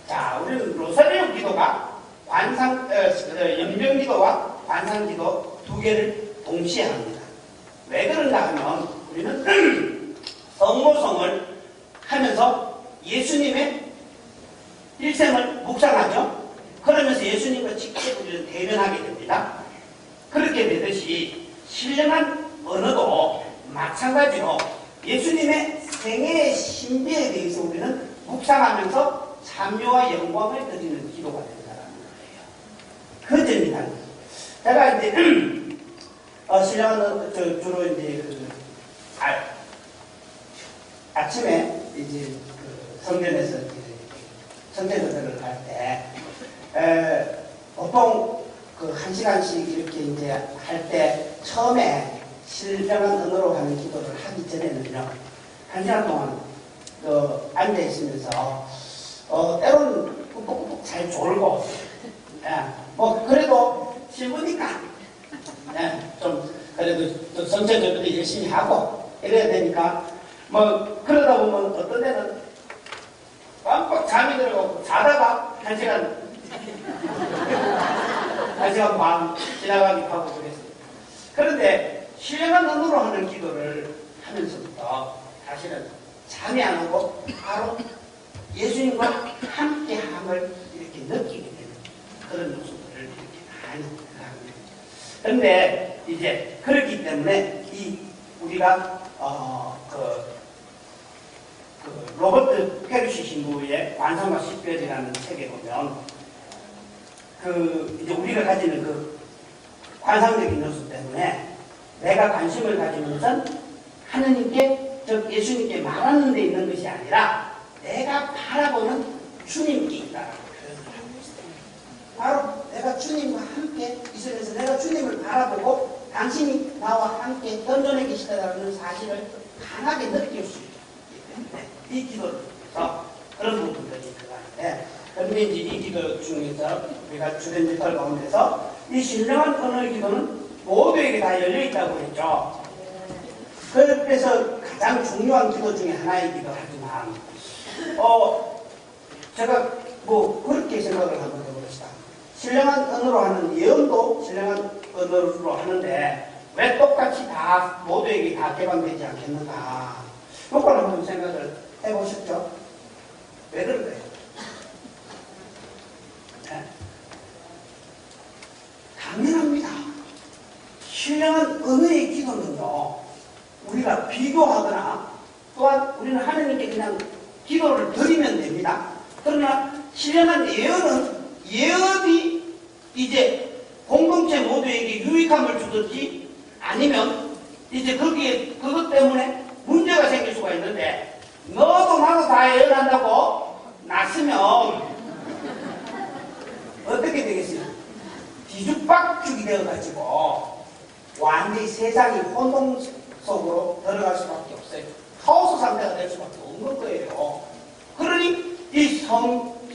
[SPEAKER 2] 자, 우리는 로사리오 기도가 연병기도와 관상기도 두 개를 동시에 합니다. 왜 그런가 하면 우리는 성모성을 하면서 예수님의 일생을 묵상하죠. 그러면서 예수님과 직접 우리는 대면하게 됩니다. 그렇게 되듯이 신령한 언어도 마찬가지로 예수님의 생애의 신비에 대해서 우리는 묵상하면서 참여와 영광을 드리는 기도가 된다는 거예요. 그 점이다. 제가 이제 신령한 주로 이제 아침에 이제 성전에서 성전을 할 때 보통 한 시간씩 이렇게 이제 할 때 처음에 신령한 언어로 하는 기도를 하기 전에는요, 한 시간 동안 앉아 있으면서 때로는 꾹꾹꾹 잘 졸고, 뭐 그래도 신부니까 좀 그래도 또 성전들도 열심히 하고 이래야 되니까 뭐 그러다 보면 어떤 데는 깜빡 잠이 들어가고 자다가 한 시간 반 지나가기도 하고 그랬어요. 그런데 신령한 언어로 하는 기도를 하면서부터 사실은 잠이 안 오고 바로 예수님과 함께함을 이렇게 느끼게 되는 그런 모습들을 이렇게 많이 합니다. 그런데 이제 그렇기 때문에 우리가 로버트 페르시 신부의 완성과 식별이라는 책에 보면 이제 우리가 가지는 그 관상적인 요소 때문에 내가 관심을 가지는 것은 하느님께, 즉 예수님께 말하는 데 있는 것이 아니라 내가 바라보는 주님께 있다라고 표현을 하고 있어요. 바로 내가 주님과 함께 있으면서 내가 주님을 바라보고 당신이 나와 함께 현존해 계시다는 사실을 강하게 느낄 수 있기 때문에 이 기도를 통해서 그런 부분들이 들어가는데, 예. 그런데 이제 이 기도 중에서 우리가 주된 기도 가운데서 이 신령한 언어의 기도는 모두에게 다 열려있다고 했죠. 그래서 가장 중요한 기도 중에 하나이기도 하지만, 제가 뭐 그렇게 생각을 한번 해봅시다. 신령한 언어로 하는 예언도 신령한 언어로 하는데 왜 똑같이 다 모두에게 다 개방되지 않겠는가? 요걸 한번 생각을 해보셨죠? 왜 그럴까요? 네. 당연합니다. 신령한 언어의 기도는요, 우리가 비교하거나 또한 우리는 하나님께 그냥 기도를 드리면 됩니다. 그러나 신령한 예언이 이제 공동체 모두에게 유익함을 주든지 아니면 이제 거기에 그것 때문에 문제가 생길 수가 있는데, 너도 나도 다 예언한다고 났으면 어떻게 되겠어요? 뒤죽박죽이 되어가지고 완전히 세상이 혼동 속으로 들어갈 수밖에 없어요. 카오스 상태가 될 수밖에 없는 거예요. 그러니 이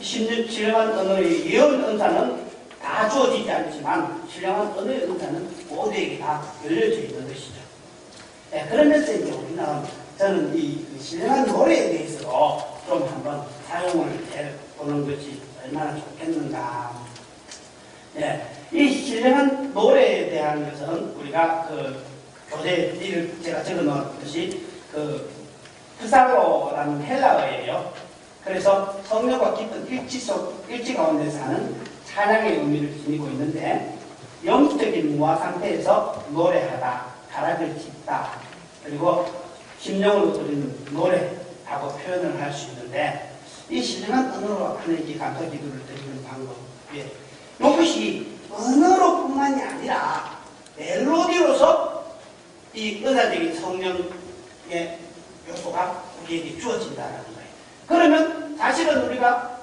[SPEAKER 2] 신령한 언어의 예언 은사는 다 주어지지 않지만 신령한 언어의 은사는 모두에게 다 열려져 있는 것이죠. 네, 그러면서 이제 우리는 저는 이 신령한 노래에 대해서도 좀 한번 사용을 해보는 것이 얼마나 좋겠는가. 네, 이 신령한 노래에 대한 것은 우리가 그 교재 제가 적어놓은 것이 그 프사로라는 헬라어예요. 그래서 성령과 깊은 일치 가운데서 하는 찬양의 의미를 지니고 있는데, 영적인 무아 상태에서 노래하다, 가락을 짚다, 그리고 심령으로 드리는 노래라고 표현을 할 수 있는데, 이 신령한 언어로 하는 이 감사 기도를 드리는 방법, 이것이 언어로뿐만이 아니라 멜로디로서 이 은사적인 성령의 요소가 우리에게 주어진다는 거예요. 그러면 사실은 우리가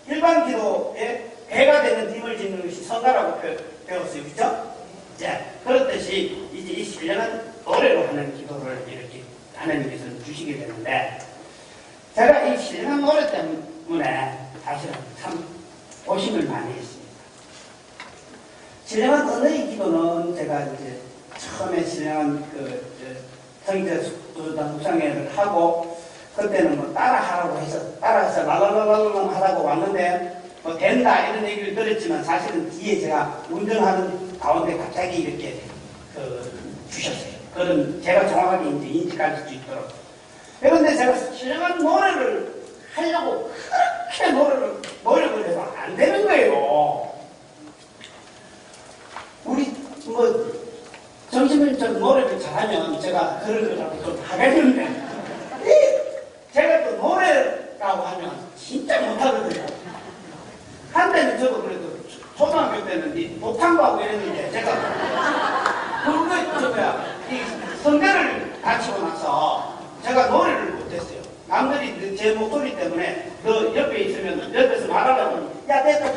[SPEAKER 2] 일반 기도에 배가 되는 힘을 짓는 것이 성가라고 배웠어요. 그죠? 네, 그렇듯이 이제 이 신령한 노래로 하는 기도를 이렇게 하나님께서 주시게 되는데, 제가 이 신령한 노래 때문에 사실은 참 고심을 많이 했습니다. 신령한 언어의 기도는 제가 이제 처음에 신령한 성의자 묵상회를 하고, 그때는 뭐 따라하라고 해서 따라해서 랄랄랄랄 하라고 왔는데 뭐 된다 이런 얘기를 들었지만, 사실은 뒤에 제가 운전하는 가운데 갑자기 이렇게 주셨어요. 그런 제가 정확하게 이제 인식할 수 있도록. 그런데 제가 신령한 노래를 하려고 그렇게 노력을 해서 안 되는 거예요. 우리 뭐 점심을 좀 노래를 잘하면 제가 그런 걸 좀 하겠는데, 제가 또 노래라고 하면 진짜 못하거든요. 한때는 저도 그래도 초등학교 때는 독창도 하고 이랬는데, 제가 이 성대를 다치고 나서 제가 노래를 못했어요. 남들이 제 목소리 때문에 너 옆에 있으면 옆에서 말하려고 야 됐다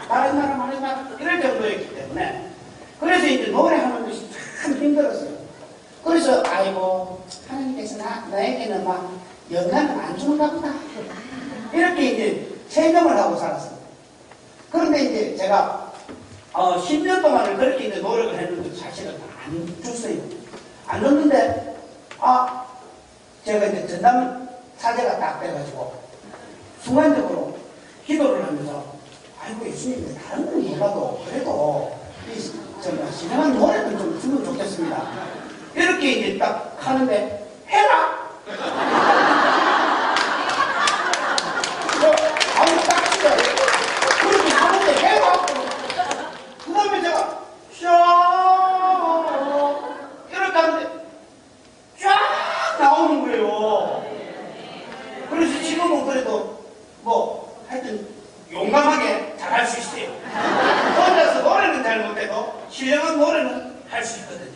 [SPEAKER 2] 말하지 마라 이럴 정도였기 때문에, 그래서 이제 노래하는 것이 참 힘들었어요. 그래서 아이고 하나님께서 나에게는 막 영감을 안 주는가 보다 이렇게 이제 체념을 하고 살았습니다. 그런데 이제 제가 10년 동안을 그렇게 이제 노력을 했는데 사실은 안 줬어요. 안 줬는데 제가 이제 전담 사제가 딱 돼가지고 순간적으로 기도를 하면서 아이고 예수님 다른 건 몰라도 그래도 정말 신령한 노래는 좀 주면 좋겠습니다. 이렇게 이제 딱 하는데 해라. 아무 딱 진짜 그렇게 하는데 해라. 그 다음에 제가 이렇게 하는데 쫙 나오는 거예요. 그래서 지금은 그래도 뭐 하여튼 용감하게 잘할 수 있어요. 혼자서 노래는 잘 못해도 신령한 노래는 할 수 있거든요.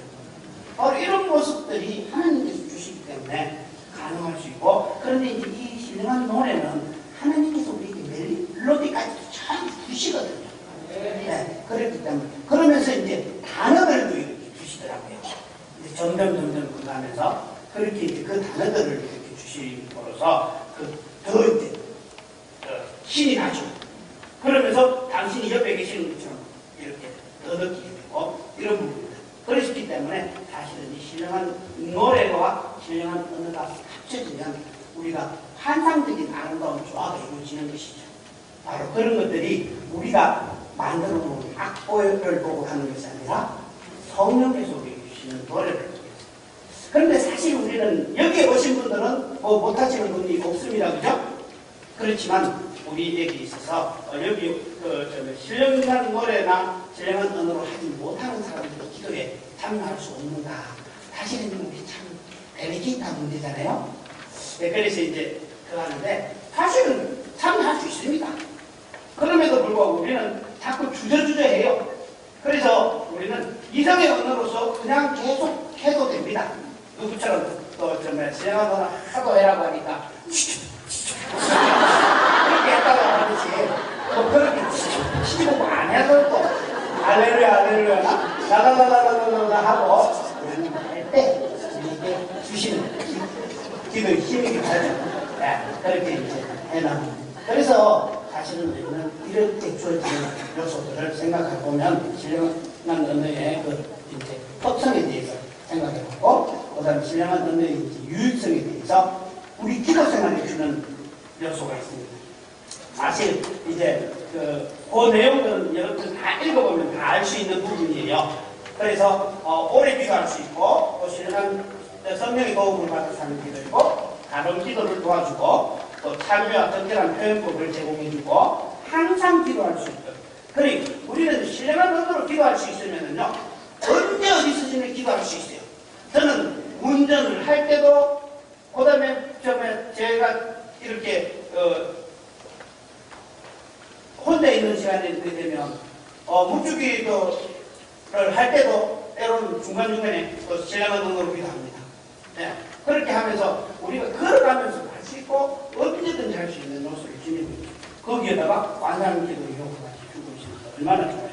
[SPEAKER 2] 바로 이런 모습들이 하나님께서 주시기 때문에 가능할 수 있고, 그런데 이제 이 신령한 노래는 하나님께서 우리에게 멜로디까지도 잘 주시거든요. 네, 그렇기 때문에 그러면서 이제 단어들도 이렇게 주시더라고요. 이제 점점 그가면서 그렇게 이제 그 단어들을 이렇게 주심으로써 더 이제 하죠. 그러면서 당신이 옆에 계시는 것처럼 이렇게 더 느끼게 되고 이런 부분입니다. 그렇기 때문에 사실은 이 신령한 노래와 신령한 언어가 합쳐지면 우리가 환상적인 아름다운 조화가 이루어지는 것이죠. 바로 그런 것들이 우리가 만들어 놓은 악보를 보고 하는 것이 아니라 성령께서 우리에게 주시는 노래를 통해서. 그런데 사실 우리는 여기에 오신 분들은 뭐 못하시는 분이 없습니다. 그죠? 그렇지만 우리에게 있어서 여기 신령한 노래나 신령한 언어로 하지 못하는 사람들이 기도에 참여할 수 없는가. 사실은 우리 참 데리케이트한 문제잖아요. 네, 그래서 이제 그거 하는데 사실은 참여할 수 있습니다. 그럼에도 불구하고 우리는 자꾸 주저주저해요. 그래서 우리는 이성의 언어로서 그냥 계속 해도 됩니다. 누구처럼 또 신령한 언어 하도 해라고 하니까 그렇게 했다고 하듯이 또 그렇게 시키고 안 해도 또 할렐루야 할렐루야 라라라라라라 하고 우리는 할 때 우리에게 주시는 기도의 힘이기 때문에 네, 그렇게 이제 해놔. 그래서 사실은 우리는 이렇게 주어지는 요소들을 생각해 보면 신령한 언어의 그 이제 특성에 대해서 생각해 보고 그다음 신령한 언어의 유익성에 대해서 우리 기도 생활에 주는 요소가 있습니다. 사실 이제 그 내용들은 여러분들 다 읽어보면 다 알 수 있는 부분이에요. 그래서 오래 기도할 수 있고 또 신령한 성령의 도움을 받아서 하는 기도이고 가정 기도를 도와주고 또 참여와 적절한 표현법을 제공해주고 항상 기도할 수 있도록. 그러니 우리는 신령한 언어로 기도할 수 있으면요 언제 어디서든지 기도할 수 있어요. 저는 운전을 할 때도 그 다음에 제가 이렇게 혼자 있는 시간이 되면 묵주기를 할 때도 때로는 중간중간에 또 신령한 언어로 기도합니다. 네. 그렇게 하면서 우리가 걸어가면서 할 수 있고 언제든지 할 수 있는 요소를 지니고 있죠. 거기에다가 완전 기도 요구까지 주고 있으니까 얼마나 좋아요.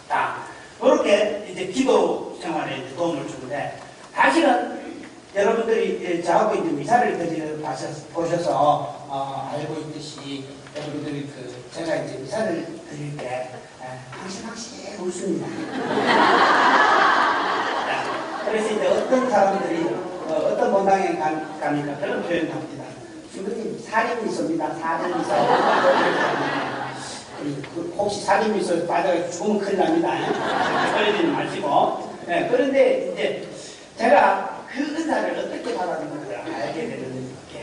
[SPEAKER 2] 자, 그렇게 이제 기도 생활에 이제 도움을 주는데 사실은 여러분들이 저하고 이제 미사를 보셔서 알고 있듯이 여러분들이 제가 이제 미사를 드릴 때 항상 웃습니다. 그래서 이제 어떤 사람들이 어떤 본당에 가니까 그런 표현을 합니다. 지금 살인미소입니다. 살인미소. 혹시 살인미소 빠져서 죽으면 큰일 납니다. 그러지 마시고. 네, 그런데 이제 제가 그 은사를 어떻게 받았는지를 알게 되는 게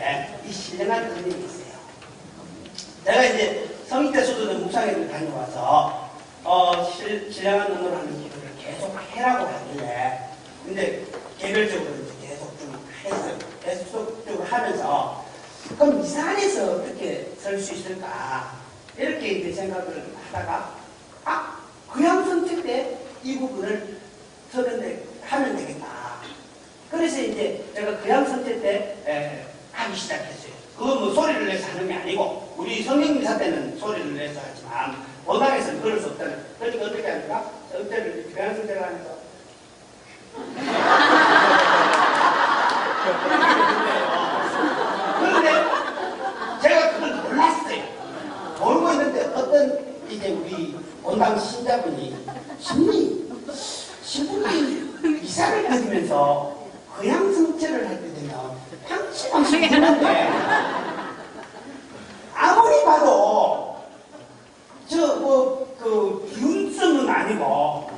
[SPEAKER 2] 이 신령한 은혜가 있어요. 제가 이제 성인대 수도는 묵상회를 다녀와서 신령한 언어로 하는 기도를 계속 해라고 하길래 근데 개별적으로 이제 계속 좀 했어요. 계속적으로 하면서 그럼 이 산에서 어떻게 설 수 있을까 이렇게 이제 생각을 하다가 그냥 선택 때 이 부분을 서는데 하면 되겠다. 그래서 이제 제가 그냥 선택 때 하기 시작했어요. 그건 뭐 소리를 내서 하는 게 아니고 우리 성경미사 때는 소리를 내서 하지만 본당에서는 그럴 수 없다는. 그러니까 어떻게 합니까? 선택을 그냥 선택을 하면서 그런데 제가 그걸 몰랐어요. 모르고 있는데 어떤 이제 우리 본당 신자분이 신부님 이사를 드리면서 그냥 성체를 할 때 되면 방치방치 하는데 아무리 봐도 윤성은 아니고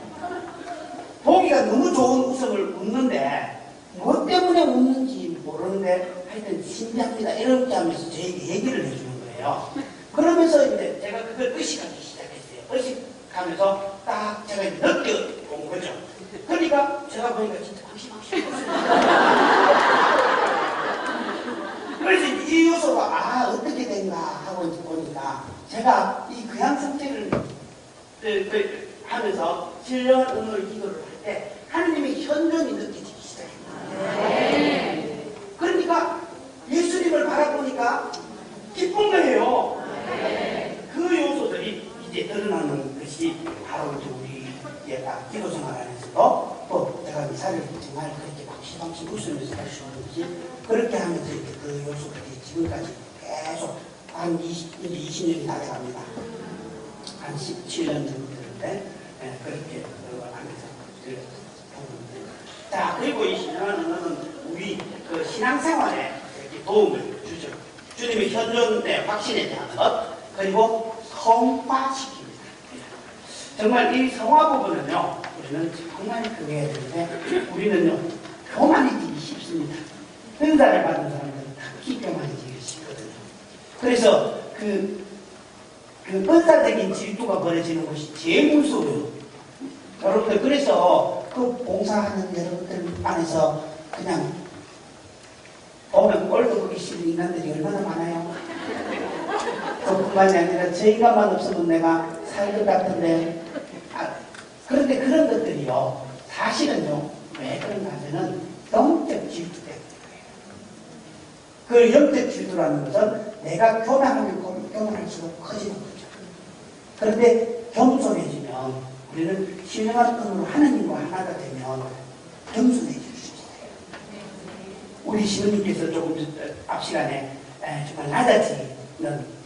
[SPEAKER 2] 보기가 너무 좋은 웃음을 웃는데 뭐 때문에 웃는지 모르는데 하여튼 신비합니다 이렇게 하면서 저에게 얘기를 해주는 거예요. 그러면서 이제 제가 그걸 의식하기 시작했어요. 의식하면서 딱 제가 느껴본 거죠. 그러니까 제가 보니까 진짜 확실히 그래서 이 요소가 어떻게 된가 하고 이제 보니까 제가 이 그냥 성체를 하면서 신령한 언어를 기도를 할 때 하느님의 현존이 느껴지기 시작합니다. 네. 그러니까 예수님을 바라보니까 기쁜 거예요. 네. 그 요소들이 이제 드러나는 것이 바로 우리 기도 생활 안에서도 또 제가 미사를 정말 그렇게 방시방시 웃으면서 할 수 있는지 그렇게 하면서 이제 그 요소들이 지금까지 계속 한 20년이 다 돼갑니다. 한 17년 정도 되는데 그렇게 하면서 자, 그리고 이 신령한 언어는 우리 그 신앙생활에 이렇게 도움을 주죠. 주님의 현존의 확신에 대한 것, 그리고 성화시킵니다. 정말 이 성화 부분은요, 우리는 정말 그게 해야 되는데, 우리는요, 교만해지기 쉽습니다. 은사를 받은 사람들은 특히 교만해지기 쉽거든요. 그래서 그 은사적인 질투가 벌어지는 것이 제일 무서워요. 여러분들, 그래서 그 봉사하는 여러분들 안에서 그냥 보면 꼴도 보기 싫은 인간들이 얼마나 많아요. 그뿐만이 아니라 저 인간만 없으면 내가 살 것 같은데. 그런데 그런 것들이요, 사실은요, 왜 그런가 하면은 영적 질투 때문에 그래요. 그 영적 질투라는 것은 내가 교만하면 교만할수록 커지는 거죠. 그런데 겸손해지면, 우리는 신령한 은으로 하나님과 하나가 되면 겸손해질 수 있어요. 우리 신부님께서 조금 앞 시간에 정말 낮아지는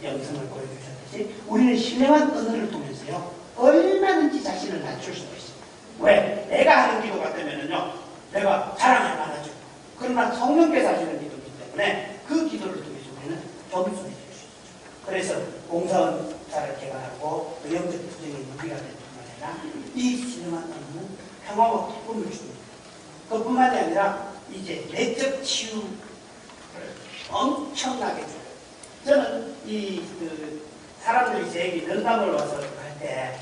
[SPEAKER 2] 영성을 보여주셨듯이, 우리는 신령한 은혜를 통해서요, 얼마든지 자신을 낮출 수도 있어요. 왜? 내가 하는 기도 같으면요, 내가 자랑할 만하죠. 그러나 성령께서 하시는 기도이기 때문에 그 기도를 통해서 우리는 겸손해질 수 있죠. 그래서 봉사원사를 개발하고 영적 투쟁의 무기가 된 뿐만 아니라 이 신령한 은혜는 평화와 기쁨을 줍니다. 그뿐만이 아니라 이제 내적 치유를 엄청나게 줘요. 저는 사람들이 제게 면담을 와서 할 때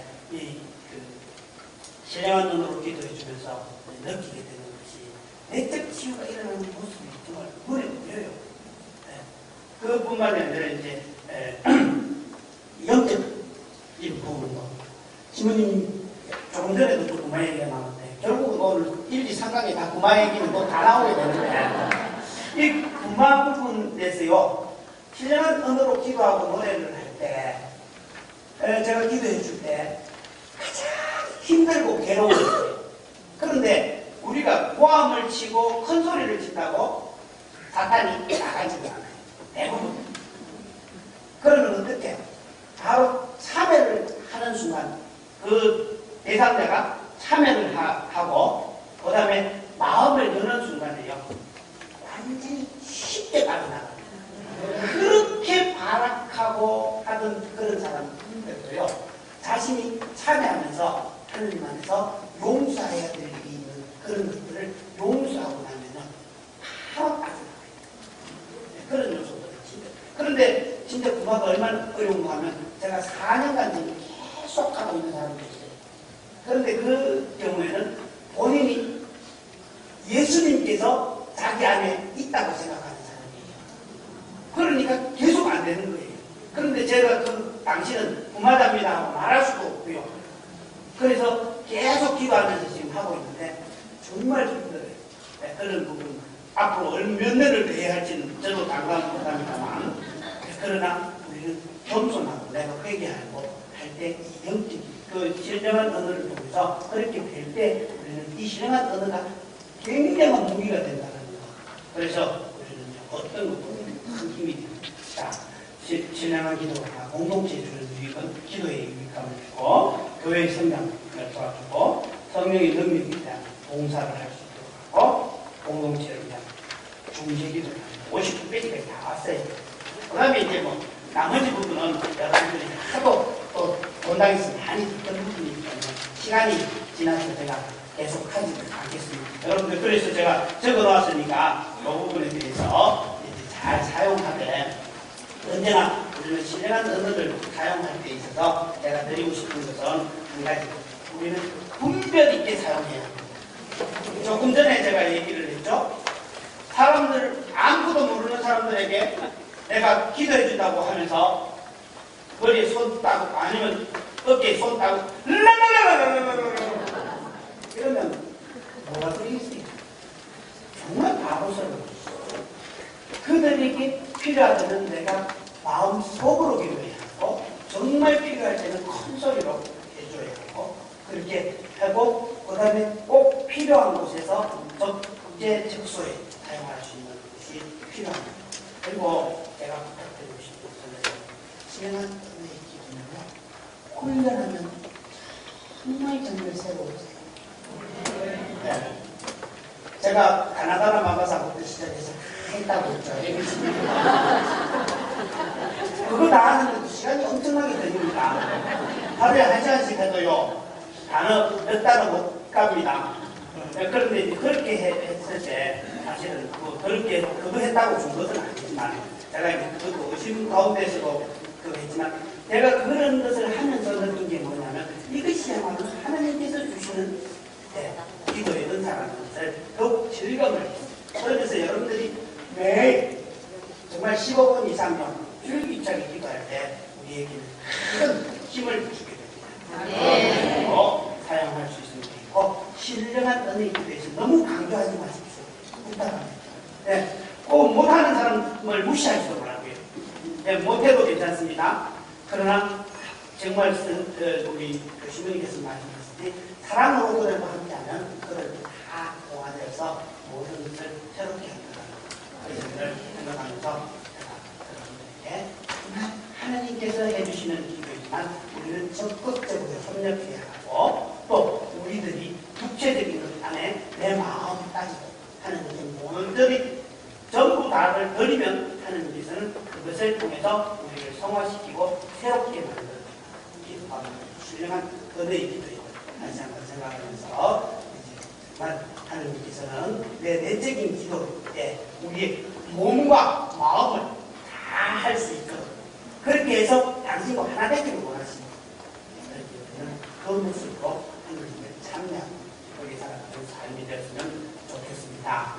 [SPEAKER 2] 신령한 눈으로 기도해 주면서 느끼게 되는 것이, 내적 치유가 일어나는 모습이 정말 눈에 보여요. 그뿐만이 아니라 이제 영적인 부분도, 지모님 조금 전에도 또 구마 얘기가 나왔는데, 결국은 오늘 1, 2, 3강에 다 구마 얘기는 또 다 나오게 되는데, 이 구마 부분에서요, 신령한 언어로 기도하고 노래를 할 때, 제가 기도해 줄 때 가장 힘들고 괴로운 거예요. 그런데 우리가 고함을 치고 큰 소리를 친다고 사탄이 나가지가 않아요. 대부분. 그러면 어떻게? 바로 참회를 하는 순간 그 대상자가 참회를 하고, 그 다음에 마음을 여는 순간에요, 완전히 쉽게 빠져나가요. 그렇게 발악하고 하던 그런 사람들도요, 자신이 참여하면서 하느님 안에서 용서해야 될 일이 있는 그런 것들을 용서하고 나면은 바로 빠져나가요. 그런 요소들이 진짜. 그런데 진짜 구마가 얼마나 어려운가 하면, 제가 4년간 계속 하고 있는 사람도 있어요. 그런데 그 경우에는 본인이 예수님께서 자기 안에 있다고 생각하는 사람이에요. 그러니까 계속 안 되는 거예요. 그런데 제가 그 당신은 구마답니다 하고 말할 수도 없고요. 그래서 계속 기도하면서 지금 하고 있는데 정말 힘들어요. 그런 부분 앞으로 몇 년을 더 해야 할지는 저도 당장 못합니다만, 그러나 우리는 겸손하고 내가 회개하고 할 때 이 영적인 그 신령한 언어를 통해서 그렇게 될 때 우리는 이 신령한 언어가 굉장한 무기가 된다는 거. 그래서 우리는 어떤 것도 큰 힘이 됩니다. 신령한 기도가 공동체에 주는 유익은 기도의 유익함을 주고, 교회의 성장을 도와주고, 성령의 능력에 대한 봉사를 할 수 있도록 하고, 공동체를 위한 중재기도를 합니다. 59페이지까지 다 왔어요. 그 다음에 이제 나머지 부분은 여러분들이 하도 또 본당에서 많이 듣던 부분이기 때문에 시간이 지나서 제가 계속 하지 않겠습니다. 여러분들, 그래서 제가 적어 놓았으니까 이 부분에 대해서 이제 잘 사용하되, 언제나 우리는 신령한 언어를 사용할 때 있어서 제가 드리고 싶은 것은 한 가지, 우리는 분별 있게 사용해야 합니다. 조금 전에 제가 얘기를 했죠. 사람들, 아무것도 모르는 사람들에게 내가 기도해 준다고 하면서 머리에 손 따고 아니면 어깨에 손 따고 이러면 뭐가 되겠습니까? 정말 바보스러워요. 그들에게 필요하다면 내가 마음속으로 기도해야 하고, 정말 필요할 때는 큰 소리로 해줘야 하고, 그렇게 하고, 그 다음에 꼭 필요한 곳에서 적재적소에 사용할 수 있는 것이 필요합니다. 그리고 제가 부탁드리고 싶은 것은 신령한 은혜의 기도는요, 훈련하면 정말 새로워져요. 네. 제가 가나다라 마가사부터 시작해서 했다고 했죠. 그거 다 하는데도 시간이 엄청나게 걸립니다. 하루에 1시간씩 해도요, 단어 몇 단어 못 갑니다. 그런데 이제 그렇게 했을 때, 사실은 그렇게 그거 했다고 준 것은 아니지만, 제가 이제 그것도 의심 가운데서도 그거 했지만, 제가 그런 것을 하면서 느낀 게 뭐냐면, 이것이야말로 하나님께서 주시는 기도의 은사라는 것을 더욱 즐거움을 해요. 그래서 여러분들이 매일 정말 15분 이상요 줄기차게 기도할 때 우리에게는 큰 힘을 주게 됩니다. 사용할 수 있으면 되고, 신령한 은혜의 기도에서 너무 강조하지 마십시오. 부탁합니다. 네, 꼭 못하는 사람을 무시하지도 말고요. 네, 못해도 괜찮습니다. 그러나 정말 우리 신부님께서 말씀하셨듯이 사랑으로라도 함께하면 그걸 다 동화되어서 모든 것을 새롭게 한다는 것을 생각하면서 제가 여러분들에게 하나님께서 해주시는 기도이지만 우리는 적극적으로 협력해야 하고, 또 우리들이 구체적인 것 안에 내 마음까지도 하나님께 모든 전부 다를 드리면 하나님께서는 그것을 통해서 우리를 성화시키고 새롭게 만드는 기도하는 신령한 은혜의 기도입니다. 다시 한번 생각하면서 정말 하나님께서는 내 내적인 기도 때 우리의 몸과 마음을 다 할 수 있도록 그렇게 해서 당신과 하나 되기를 원하십니다. 그 모습으로 하나님을 참여하는 우리 살아가는 삶이 되었으면 좋겠습니다.